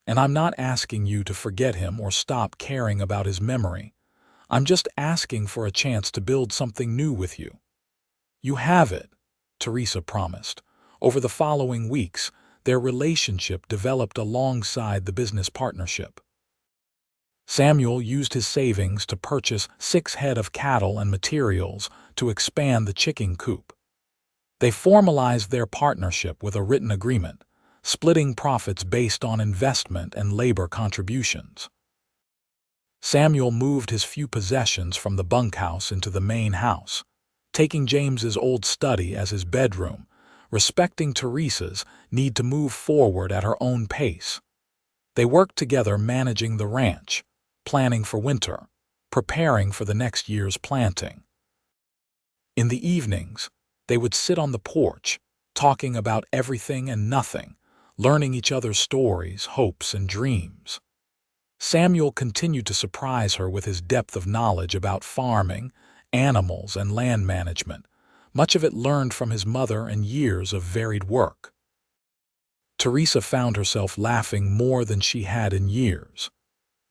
And I'm not asking you to forget him or stop caring about his memory. I'm just asking for a chance to build something new with you." "You have it," Teresa promised. Over the following weeks, their relationship developed alongside the business partnership. Samuel used his savings to purchase 6 head of cattle and materials to expand the chicken coop. They formalized their partnership with a written agreement, splitting profits based on investment and labor contributions. Samuel moved his few possessions from the bunkhouse into the main house, taking James's old study as his bedroom, respecting Teresa's need to move forward at her own pace. They worked together managing the ranch, planning for winter, preparing for the next year's planting. In the evenings, they would sit on the porch, talking about everything and nothing, learning each other's stories, hopes, and dreams. Samuel continued to surprise her with his depth of knowledge about farming, animals, and land management, much of it learned from his mother and years of varied work. Teresa found herself laughing more than she had in years.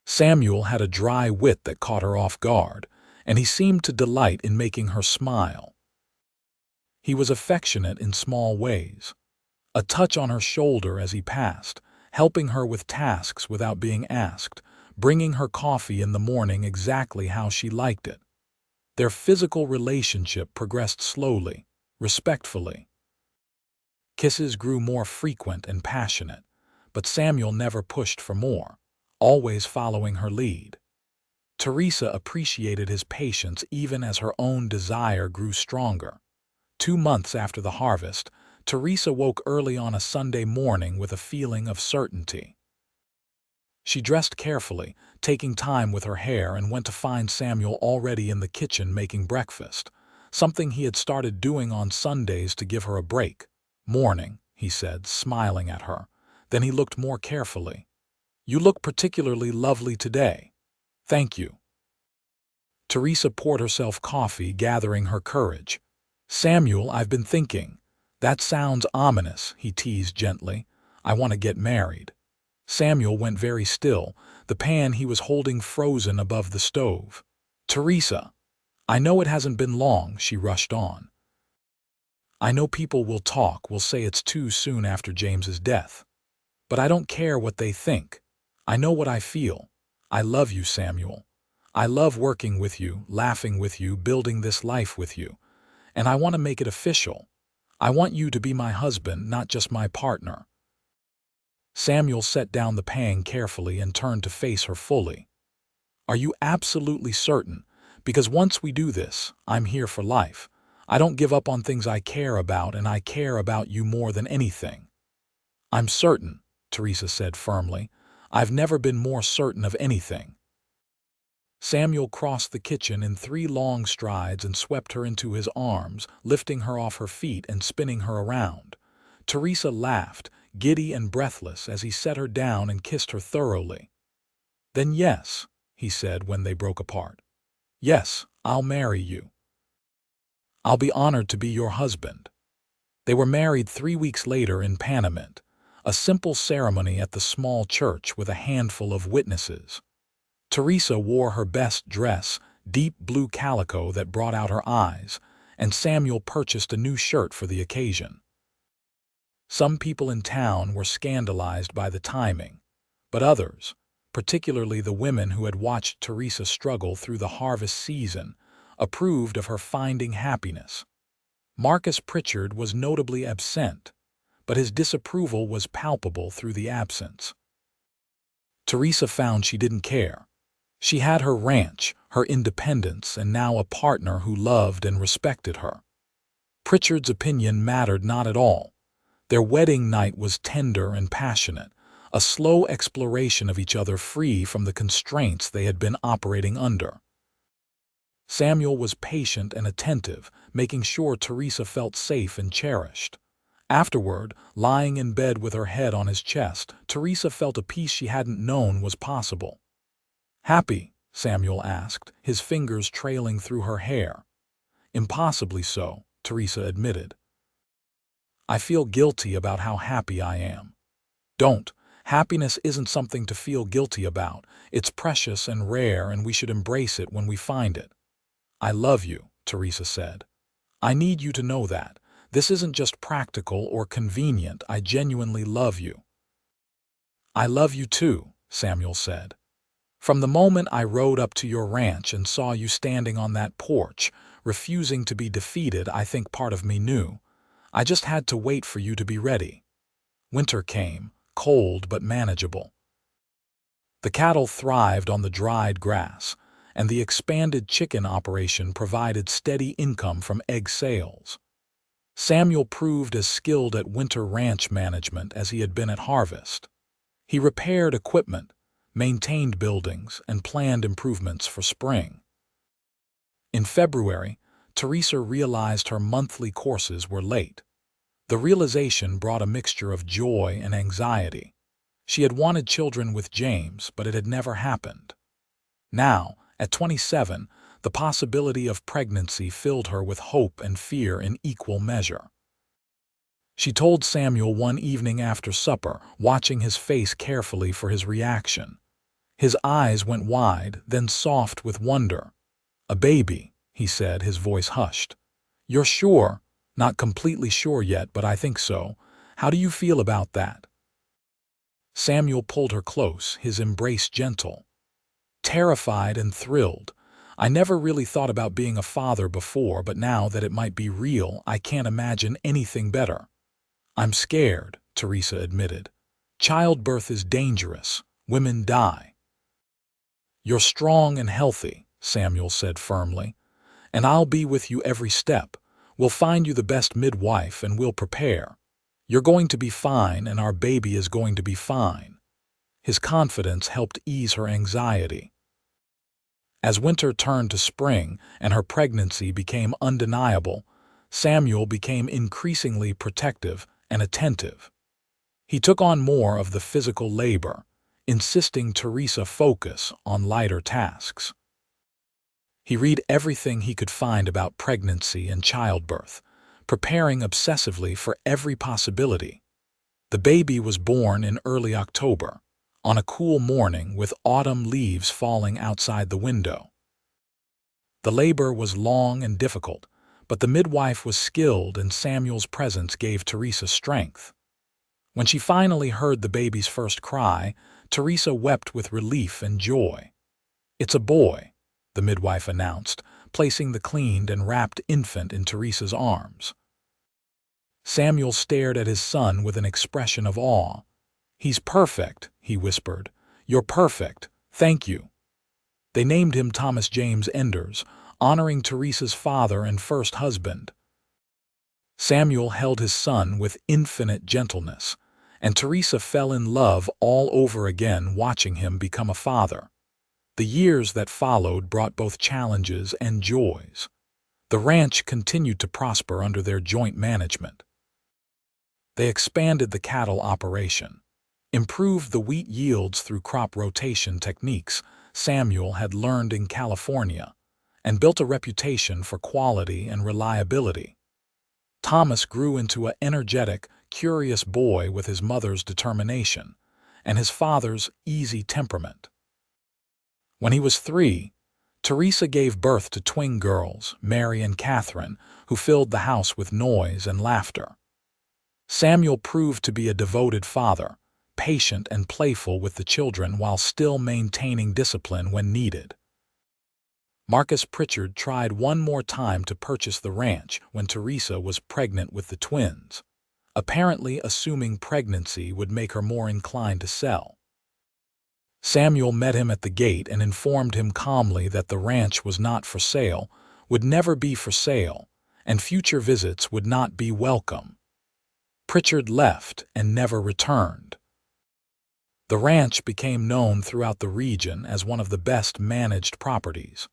Samuel had a dry wit that caught her off guard, and he seemed to delight in making her smile. He was affectionate in small ways, a touch on her shoulder as he passed, helping her with tasks without being asked, bringing her coffee in the morning exactly how she liked it. Their physical relationship progressed slowly, respectfully. Kisses grew more frequent and passionate, but Samuel never pushed for more, always following her lead. Teresa appreciated his patience even as her own desire grew stronger. 2 months after the harvest, Teresa woke early on a Sunday morning with a feeling of certainty. She dressed carefully, taking time with her hair, and went to find Samuel already in the kitchen making breakfast, something he had started doing on Sundays to give her a break. "Morning," he said, smiling at her. Then he looked more carefully. "You look particularly lovely today." "Thank you." Teresa poured herself coffee, gathering her courage. "Samuel, I've been thinking." "That sounds ominous," he teased gently. "I want to get married." Samuel went very still, the pan he was holding frozen above the stove. "Teresa, I know it hasn't been long," she rushed on. "I know people will talk, will say it's too soon after James's death. But I don't care what they think. I know what I feel. I love you, Samuel. I love working with you, laughing with you, building this life with you. And I want to make it official. I want you to be my husband, not just my partner." Samuel set down the pan carefully and turned to face her fully. "Are you absolutely certain? Because once we do this, I'm here for life. I don't give up on things I care about, and I care about you more than anything." "I'm certain," Teresa said firmly. "I've never been more certain of anything." Samuel crossed the kitchen in 3 long strides and swept her into his arms, lifting her off her feet and spinning her around. Teresa laughed, giddy and breathless, as he set her down and kissed her thoroughly. "Then yes," he said when they broke apart. "Yes, I'll marry you. I'll be honored to be your husband." They were married 3 weeks later in Panamint, a simple ceremony at the small church with a handful of witnesses. Teresa wore her best dress, deep blue calico that brought out her eyes, and Samuel purchased a new shirt for the occasion. Some people in town were scandalized by the timing, but others, particularly the women who had watched Teresa struggle through the harvest season, approved of her finding happiness. Marcus Pritchard was notably absent, but his disapproval was palpable through the absence. Teresa found she didn't care. She had her ranch, her independence, and now a partner who loved and respected her. Pritchard's opinion mattered not at all. Their wedding night was tender and passionate, a slow exploration of each other free from the constraints they had been operating under. Samuel was patient and attentive, making sure Teresa felt safe and cherished. Afterward, lying in bed with her head on his chest, Teresa felt a peace she hadn't known was possible. "Happy?" Samuel asked, his fingers trailing through her hair. "Impossibly so," Teresa admitted. "I feel guilty about how happy I am." "Don't. Happiness isn't something to feel guilty about. It's precious and rare, and we should embrace it when we find it." "I love you," Teresa said. "I need you to know that. This isn't just practical or convenient. I genuinely love you." "I love you too," Samuel said. "From the moment I rode up to your ranch and saw you standing on that porch, refusing to be defeated, I think part of me knew. I just had to wait for you to be ready." Winter came, cold but manageable. The cattle thrived on the dried grass, and the expanded chicken operation provided steady income from egg sales. Samuel proved as skilled at winter ranch management as he had been at harvest. He repaired equipment, maintained buildings, and planned improvements for spring. In February, Teresa realized her monthly courses were late. The realization brought a mixture of joy and anxiety. She had wanted children with James, but it had never happened. Now, at 27, the possibility of pregnancy filled her with hope and fear in equal measure. She told Samuel one evening after supper, watching his face carefully for his reaction. His eyes went wide, then soft with wonder. "A baby," he said, his voice hushed. "You're sure?" "Not completely sure yet, but I think so. How do you feel about that?" Samuel pulled her close, his embrace gentle. "Terrified and thrilled. I never really thought about being a father before, but now that it might be real, I can't imagine anything better." "I'm scared," Teresa admitted. "Childbirth is dangerous. Women die." "You're strong and healthy," Samuel said firmly, "and I'll be with you every step. We'll find you the best midwife and we'll prepare. You're going to be fine, and our baby is going to be fine." His confidence helped ease her anxiety. As winter turned to spring and her pregnancy became undeniable, Samuel became increasingly protective and attentive. He took on more of the physical labor, insisting Teresa focus on lighter tasks. He read everything he could find about pregnancy and childbirth, preparing obsessively for every possibility. The baby was born in early October, on a cool morning with autumn leaves falling outside the window. The labor was long and difficult, but the midwife was skilled, and Samuel's presence gave Teresa strength. When she finally heard the baby's first cry, Teresa wept with relief and joy. "It's a boy," the midwife announced, placing the cleaned and wrapped infant in Teresa's arms. Samuel stared at his son with an expression of awe. "He's perfect," he whispered. "You're perfect. Thank you." They named him Thomas James Enders, honoring Teresa's father and first husband. Samuel held his son with infinite gentleness, and Teresa fell in love all over again watching him become a father. The years that followed brought both challenges and joys. The ranch continued to prosper under their joint management. They expanded the cattle operation, improved the wheat yields through crop rotation techniques Samuel had learned in California, and built a reputation for quality and reliability. Thomas grew into an energetic, curious boy with his mother's determination and his father's easy temperament. When he was 3, Teresa gave birth to twin girls, Mary and Catherine, who filled the house with noise and laughter. Samuel proved to be a devoted father, patient and playful with the children while still maintaining discipline when needed. Marcus Pritchard tried one more time to purchase the ranch when Teresa was pregnant with the twins, apparently assuming pregnancy would make her more inclined to sell. Samuel met him at the gate and informed him calmly that the ranch was not for sale, would never be for sale, and future visits would not be welcome. Pritchard left and never returned. The ranch became known throughout the region as one of the best managed properties,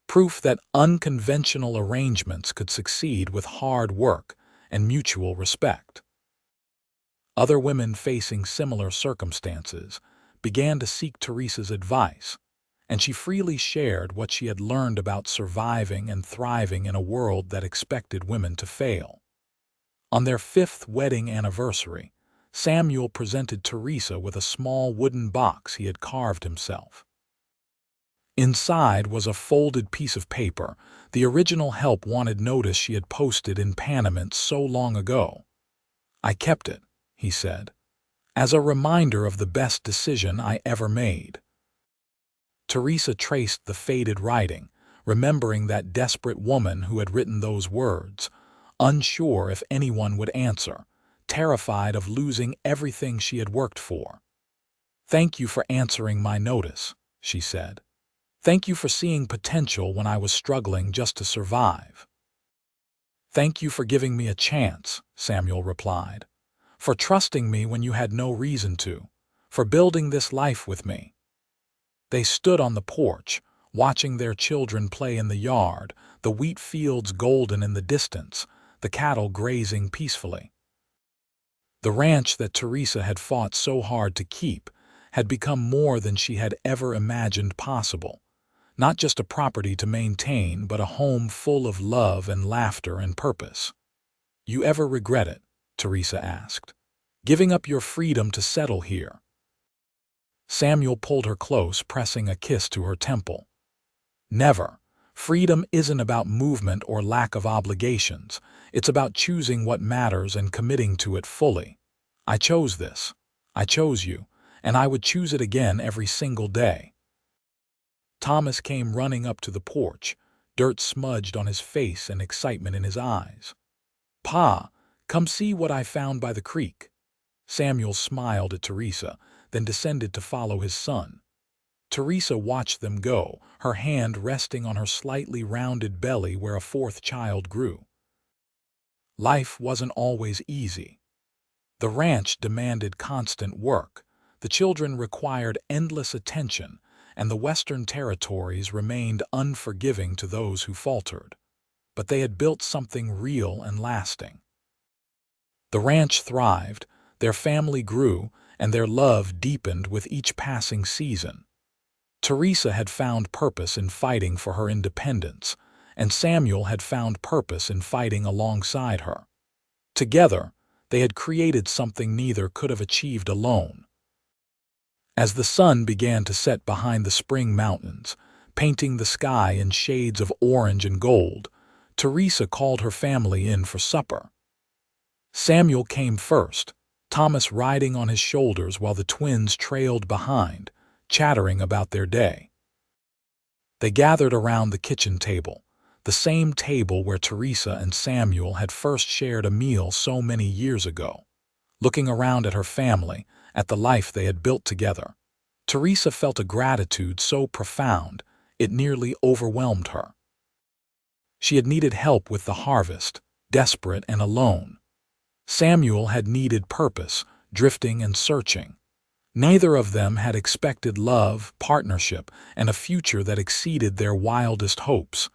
proof that unconventional arrangements could succeed with hard work and mutual respect. Other women facing similar circumstances began to seek Teresa's advice, and she freely shared what she had learned about surviving and thriving in a world that expected women to fail. On their 5th wedding anniversary, Samuel presented Teresa with a small wooden box he had carved himself. Inside was a folded piece of paper, the original help wanted notice she had posted in Panamint so long ago. "I kept it," he said, "as a reminder of the best decision I ever made." Teresa traced the faded writing, remembering that desperate woman who had written those words, unsure if anyone would answer, terrified of losing everything she had worked for. "Thank you for answering my notice," she said. "Thank you for seeing potential when I was struggling just to survive." "Thank you for giving me a chance," Samuel replied, "for trusting me when you had no reason to, for building this life with me." They stood on the porch, watching their children play in the yard, the wheat fields golden in the distance, the cattle grazing peacefully. The ranch that Teresa had fought so hard to keep had become more than she had ever imagined possible, not just a property to maintain, but a home full of love and laughter and purpose. "You ever regret it?" Teresa asked. "Giving up your freedom to settle here?" Samuel pulled her close, pressing a kiss to her temple. "Never. Freedom isn't about movement or lack of obligations. It's about choosing what matters and committing to it fully. I chose this. I chose you, and I would choose it again every single day." Thomas came running up to the porch, dirt smudged on his face and excitement in his eyes. "Pa, come see what I found by the creek." Samuel smiled at Teresa, then descended to follow his son. Teresa watched them go, her hand resting on her slightly rounded belly where a 4th child grew. Life wasn't always easy. The ranch demanded constant work, the children required endless attention, and the Western Territories remained unforgiving to those who faltered. But they had built something real and lasting. The ranch thrived, their family grew, and their love deepened with each passing season. Teresa had found purpose in fighting for her independence, and Samuel had found purpose in fighting alongside her. Together, they had created something neither could have achieved alone. As the sun began to set behind the spring mountains, painting the sky in shades of orange and gold, Teresa called her family in for supper. Samuel came first, Thomas riding on his shoulders while the twins trailed behind, chattering about their day. They gathered around the kitchen table, the same table where Teresa and Samuel had first shared a meal so many years ago. Looking around at her family, at the life they had built together, Teresa felt a gratitude so profound it nearly overwhelmed her. She had needed help with the harvest, desperate and alone. Samuel had needed purpose, drifting and searching. Neither of them had expected love, partnership, and a future that exceeded their wildest hopes,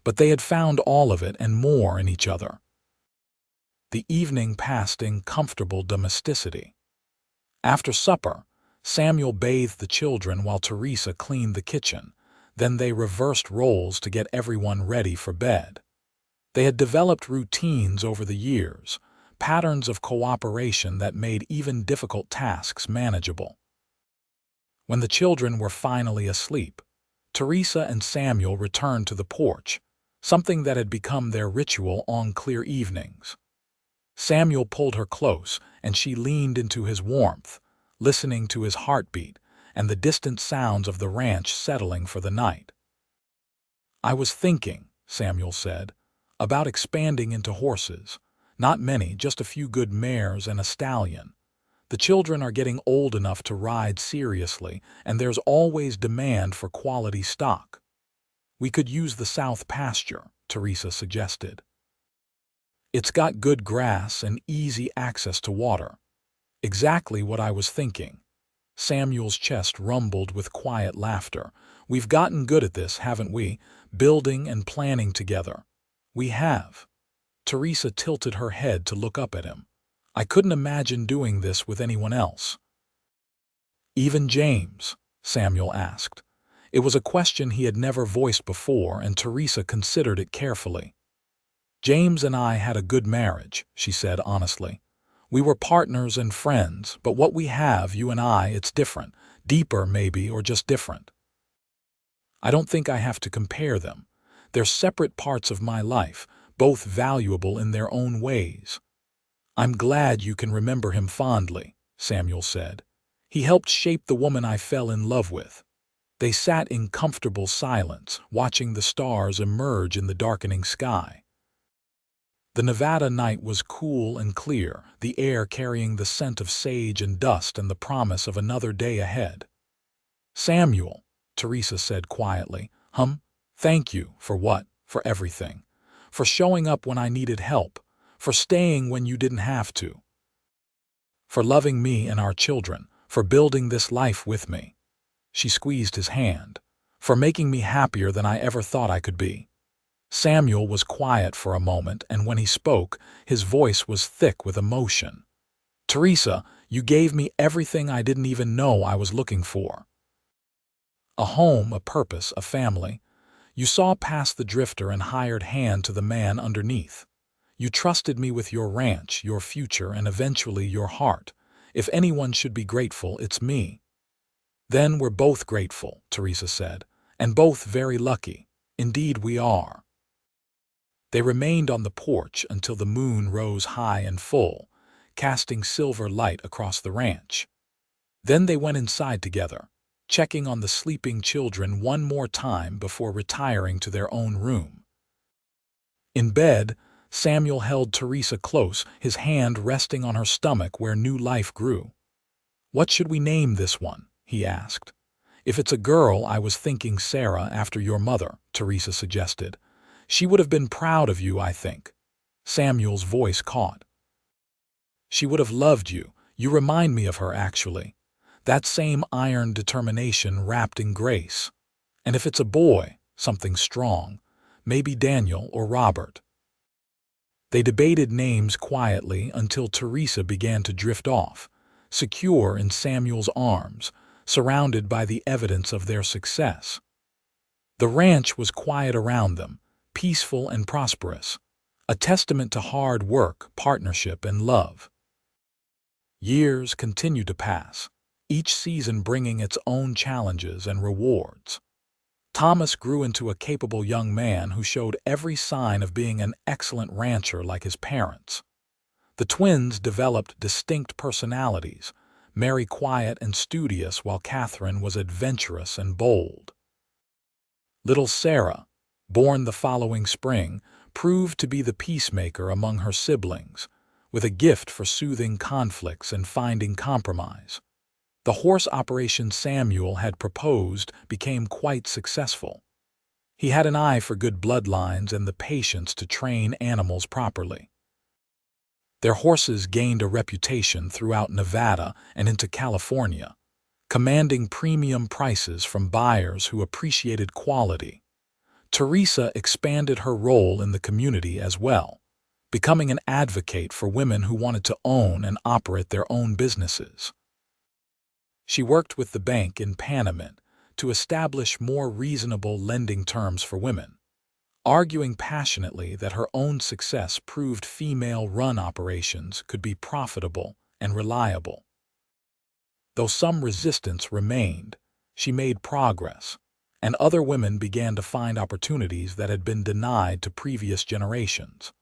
but they had found all of it and more in each other. The evening passed in comfortable domesticity. After supper, Samuel bathed the children while Teresa cleaned the kitchen. Then they reversed roles to get everyone ready for bed. They had developed routines over the years, patterns of cooperation that made even difficult tasks manageable. When the children were finally asleep, Teresa and Samuel returned to the porch, something that had become their ritual on clear evenings. Samuel pulled her close, and she leaned into his warmth, listening to his heartbeat and the distant sounds of the ranch settling for the night. "I was thinking," Samuel said, "about expanding into horses. Not many, just a few good mares and a stallion. The children are getting old enough to ride seriously, and there's always demand for quality stock." "We could use the south pasture," Teresa suggested. It's got good grass and easy access to water. Exactly what I was thinking. Samuel's chest rumbled with quiet laughter. We've gotten good at this, haven't we? Building and planning together. We have. Teresa tilted her head to look up at him. I couldn't imagine doing this with anyone else. Even James? Samuel asked. It was a question he had never voiced before, and Teresa considered it carefully. James and I had a good marriage, she said honestly. We were partners and friends, but what we have, you and I, it's different. Deeper, maybe, or just different. I don't think I have to compare them. They're separate parts of my life, both valuable in their own ways. I'm glad you can remember him fondly, Samuel said. He helped shape the woman I fell in love with. They sat in comfortable silence, watching the stars emerge in the darkening sky. The Nevada night was cool and clear, the air carrying the scent of sage and dust and the promise of another day ahead. Samuel, Teresa said quietly, thank you for what? For everything. For showing up when I needed help. For staying when you didn't have to. For loving me and our children. For building this life with me. She squeezed his hand. For making me happier than I ever thought I could be. Samuel was quiet for a moment, and when he spoke, his voice was thick with emotion. Teresa, you gave me everything I didn't even know I was looking for. A home, a purpose, a family. You saw past the drifter and hired hand to the man underneath. You trusted me with your ranch, your future, and eventually your heart. If anyone should be grateful, it's me. Then we're both grateful, Teresa said, and both very lucky. Indeed we are. They remained on the porch until the moon rose high and full, casting silver light across the ranch. Then they went inside together, checking on the sleeping children one more time before retiring to their own room. In bed, Samuel held Teresa close, his hand resting on her stomach where new life grew. What should we name this one? He asked. If it's a girl, I was thinking Sarah after your mother, Teresa suggested. She would have been proud of you, I think. Samuel's voice caught. She would have loved you. You remind me of her, actually. That same iron determination wrapped in grace. And if it's a boy, something strong. Maybe Daniel or Robert. They debated names quietly until Teresa began to drift off, secure in Samuel's arms, surrounded by the evidence of their success. The ranch was quiet around them, peaceful and prosperous, a testament to hard work, partnership, and love. Years continued to pass, each season bringing its own challenges and rewards. Thomas grew into a capable young man who showed every sign of being an excellent rancher like his parents. The twins developed distinct personalities, Mary quiet and studious while Catherine was adventurous and bold. Little Sarah, born the following spring, proved to be the peacemaker among her siblings, with a gift for soothing conflicts and finding compromise. The horse operation Samuel had proposed became quite successful. He had an eye for good bloodlines and the patience to train animals properly. Their horses gained a reputation throughout Nevada and into California, commanding premium prices from buyers who appreciated quality. Teresa expanded her role in the community as well, becoming an advocate for women who wanted to own and operate their own businesses. She worked with the bank in Panamint to establish more reasonable lending terms for women, arguing passionately that her own success proved female-run operations could be profitable and reliable. Though some resistance remained, she made progress, and other women began to find opportunities that had been denied to previous generations.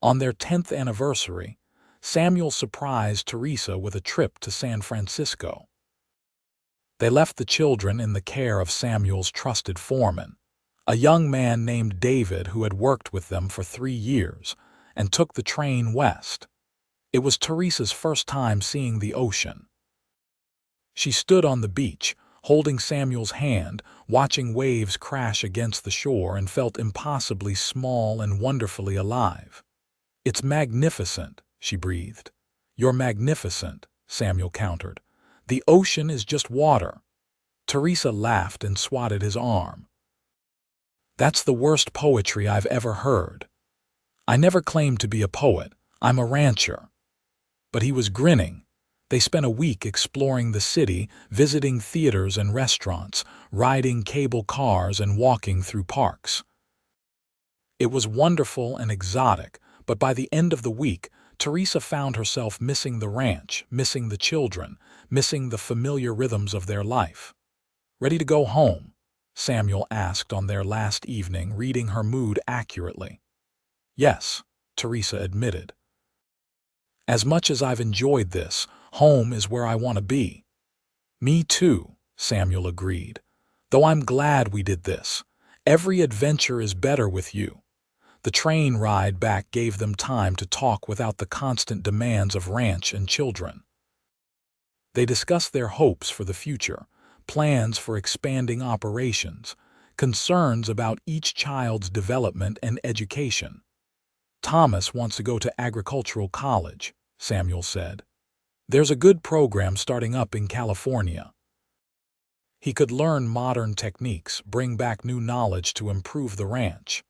On their 10th anniversary, Samuel surprised Teresa with a trip to San Francisco. They left the children in the care of Samuel's trusted foreman, a young man named David who had worked with them for 3 years, and took the train west. It was Teresa's first time seeing the ocean. She stood on the beach, holding Samuel's hand, watching waves crash against the shore, and felt impossibly small and wonderfully alive. "It's magnificent," she breathed. "You're magnificent," Samuel countered. "The ocean is just water." Teresa laughed and swatted his arm. "That's the worst poetry I've ever heard. I never claimed to be a poet. I'm a rancher." But he was grinning. They spent a week exploring the city, visiting theaters and restaurants, riding cable cars and walking through parks. It was wonderful and exotic, but by the end of the week, Teresa found herself missing the ranch, missing the children, missing the familiar rhythms of their life. "Ready to go home?" Samuel asked on their last evening, reading her mood accurately. "Yes," Teresa admitted. "As much as I've enjoyed this, home is where I want to be." "Me too," Samuel agreed. "Though I'm glad we did this. Every adventure is better with you." The train ride back gave them time to talk without the constant demands of ranch and children. They discussed their hopes for the future, plans for expanding operations, concerns about each child's development and education. "Thomas wants to go to agricultural college," Samuel said. "There's a good program starting up in California. He could learn modern techniques, bring back new knowledge to improve the ranch."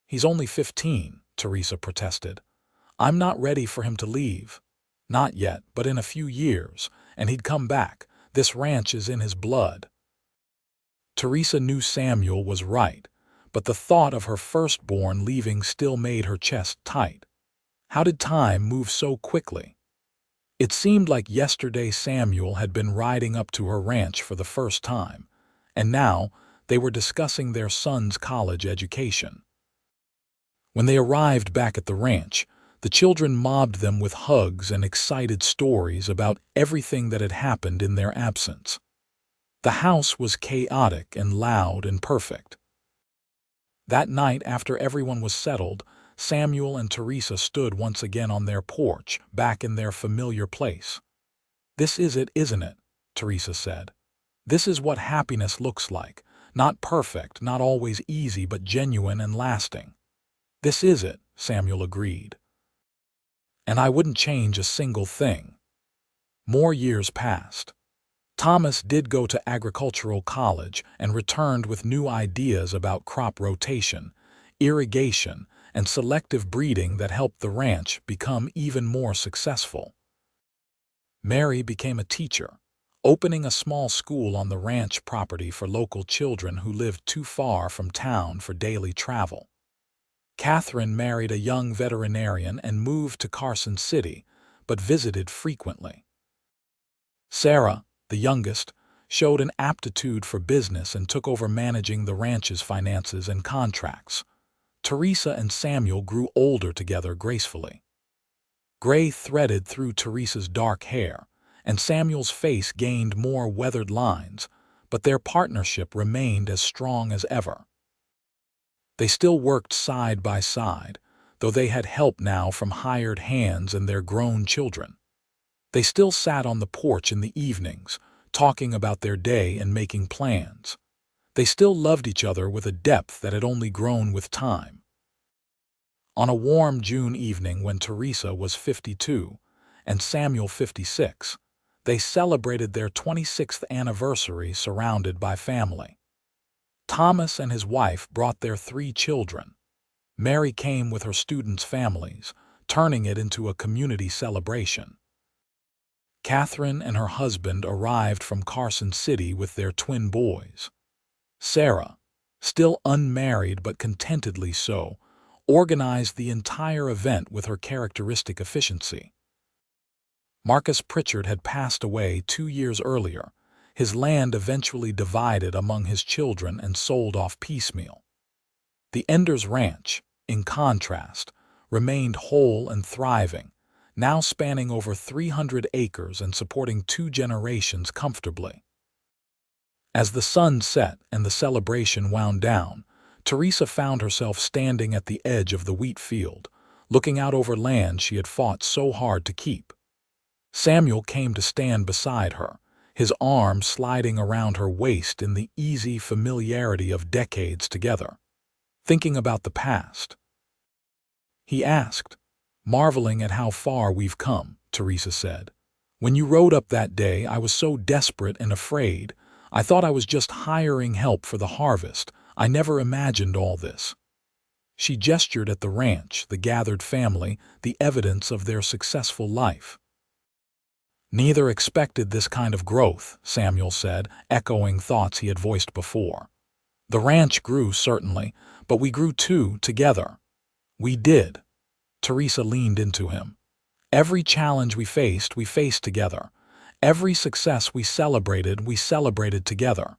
"He's only 15, Teresa protested. "I'm not ready for him to leave." "Not yet, but in a few years, and he'd come back. This ranch is in his blood." Teresa knew Samuel was right, but the thought of her firstborn leaving still made her chest tight. How did time move so quickly? It seemed like yesterday Samuel had been riding up to her ranch for the first time, and now they were discussing their son's college education. When they arrived back at the ranch, the children mobbed them with hugs and excited stories about everything that had happened in their absence. The house was chaotic and loud and perfect. That night, after everyone was settled, Samuel and Teresa stood once again on their porch, back in their familiar place. "This is it, isn't it?" Teresa said. "This is what happiness looks like. Not perfect, not always easy, but genuine and lasting." "This is it," Samuel agreed. "And I wouldn't change a single thing." More years passed. Thomas did go to agricultural college and returned with new ideas about crop rotation, irrigation, and selective breeding that helped the ranch become even more successful. Mary became a teacher, opening a small school on the ranch property for local children who lived too far from town for daily travel. Catherine married a young veterinarian and moved to Carson City, but visited frequently. Sarah, the youngest, showed an aptitude for business and took over managing the ranch's finances and contracts. Teresa and Samuel grew older together gracefully. Gray threaded through Teresa's dark hair, and Samuel's face gained more weathered lines, but their partnership remained as strong as ever. They still worked side by side, though they had help now from hired hands and their grown children. They still sat on the porch in the evenings, talking about their day and making plans. They still loved each other with a depth that had only grown with time. On a warm June evening when Teresa was 52 and Samuel 56, they celebrated their 26th anniversary surrounded by family. Thomas and his wife brought their 3 children. Mary came with her students' families, turning it into a community celebration. Catherine and her husband arrived from Carson City with their twin boys. Sarah, still unmarried but contentedly so, organized the entire event with her characteristic efficiency. Marcus Pritchard had passed away 2 years earlier. His land eventually divided among his children and sold off piecemeal. The Enders Ranch, in contrast, remained whole and thriving, now spanning over 300 acres and supporting 2 generations comfortably. As the sun set and the celebration wound down, Teresa found herself standing at the edge of the wheat field, looking out over land she had fought so hard to keep. Samuel came to stand beside her, his arm sliding around her waist in the easy familiarity of decades together. "Thinking about the past?" he asked. "Marveling at how far we've come," Teresa said. "When you rode up that day, I was so desperate and afraid. I thought I was just hiring help for the harvest. I never imagined all this." She gestured at the ranch, the gathered family, the evidence of their successful life. "Neither expected this kind of growth," Samuel said, echoing thoughts he had voiced before. "The ranch grew, certainly, but we grew too, together." "We did." Teresa leaned into him. "Every challenge we faced together. Every success we celebrated together.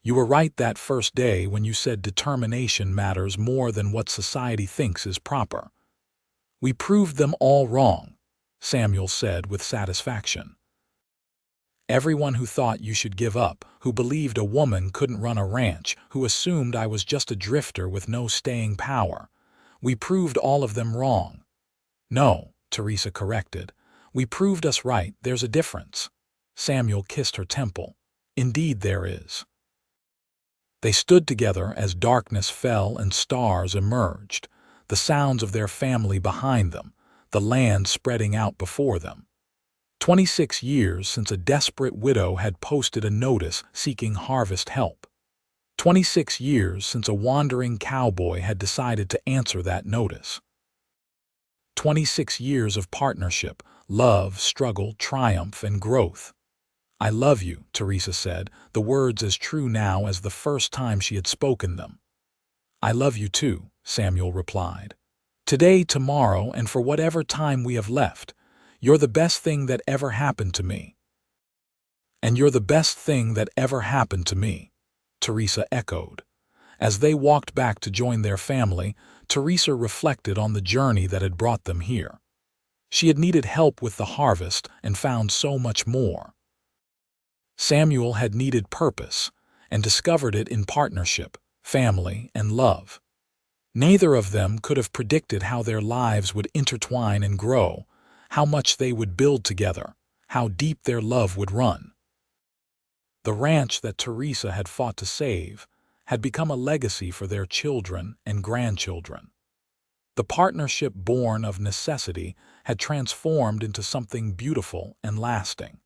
You were right that first day when you said determination matters more than what society thinks is proper." "We proved them all wrong," Samuel said with satisfaction. "Everyone who thought you should give up, who believed a woman couldn't run a ranch, who assumed I was just a drifter with no staying power. We proved all of them wrong." "No," Teresa corrected. "We proved us right. There's a difference." Samuel kissed her temple. "Indeed there is." They stood together as darkness fell and stars emerged, the sounds of their family behind them, the land spreading out before them. 26 years since a desperate widow had posted a notice seeking harvest help. 26 years since a wandering cowboy had decided to answer that notice. 26 years of partnership, love, struggle, triumph, and growth. "I love you," Teresa said, the words as true now as the first time she had spoken them. "I love you too," Samuel replied. "Today, tomorrow, and for whatever time we have left. You're the best thing that ever happened to me." "And you're the best thing that ever happened to me," Teresa echoed. As they walked back to join their family, Teresa reflected on the journey that had brought them here. She had needed help with the harvest and found so much more. Samuel had needed purpose and discovered it in partnership, family, and love. Neither of them could have predicted how their lives would intertwine and grow, how much they would build together, how deep their love would run. The ranch that Teresa had fought to save had become a legacy for their children and grandchildren. The partnership born of necessity had transformed into something beautiful and lasting.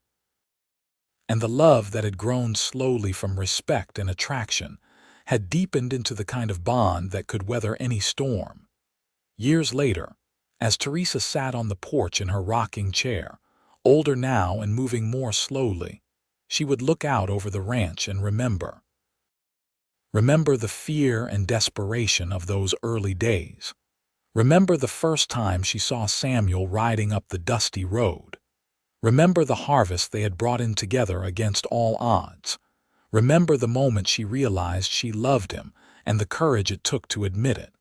And the love that had grown slowly from respect and attraction had deepened into the kind of bond that could weather any storm. Years later, as Teresa sat on the porch in her rocking chair, older now and moving more slowly, she would look out over the ranch and remember. Remember the fear and desperation of those early days. Remember the first time she saw Samuel riding up the dusty road. Remember the harvest they had brought in together against all odds. Remember the moment she realized she loved him and the courage it took to admit it.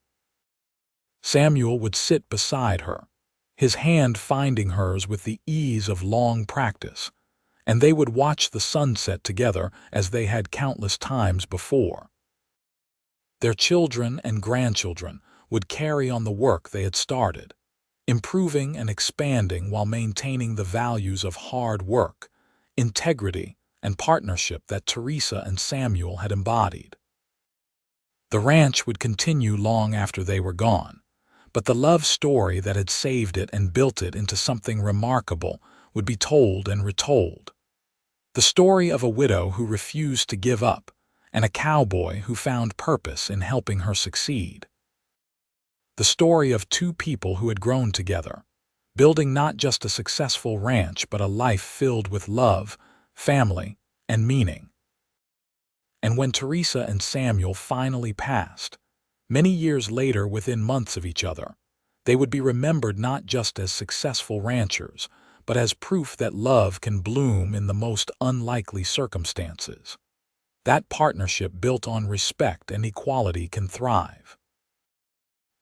Samuel would sit beside her, his hand finding hers with the ease of long practice, and they would watch the sunset together as they had countless times before. Their children and grandchildren would carry on the work they had started, improving and expanding while maintaining the values of hard work, integrity, and partnership that Teresa and Samuel had embodied. The ranch would continue long after they were gone, but the love story that had saved it and built it into something remarkable would be told and retold. The story of a widow who refused to give up, and a cowboy who found purpose in helping her succeed. The story of two people who had grown together, building not just a successful ranch but a life filled with love, family, and meaning. And when Teresa and Samuel finally passed, many years later within months of each other, they would be remembered not just as successful ranchers, but as proof that love can bloom in the most unlikely circumstances. That partnership built on respect and equality can thrive.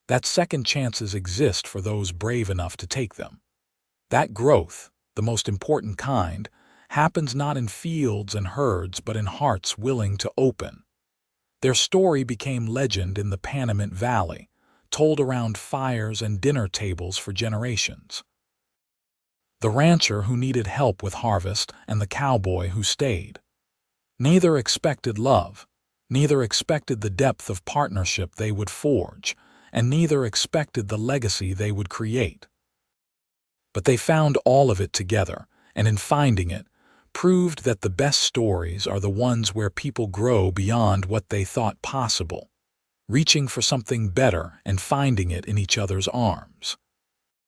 That second chances exist for those brave enough to take them. That growth, the most important kind, happens not in fields and herds but in hearts willing to open. Their story became legend in the Panamint Valley, told around fires and dinner tables for generations. The rancher who needed help with harvest and the cowboy who stayed. Neither expected love, neither expected the depth of partnership they would forge, and neither expected the legacy they would create. But they found all of it together, and in finding it, proved that the best stories are the ones where people grow beyond what they thought possible, reaching for something better and finding it in each other's arms.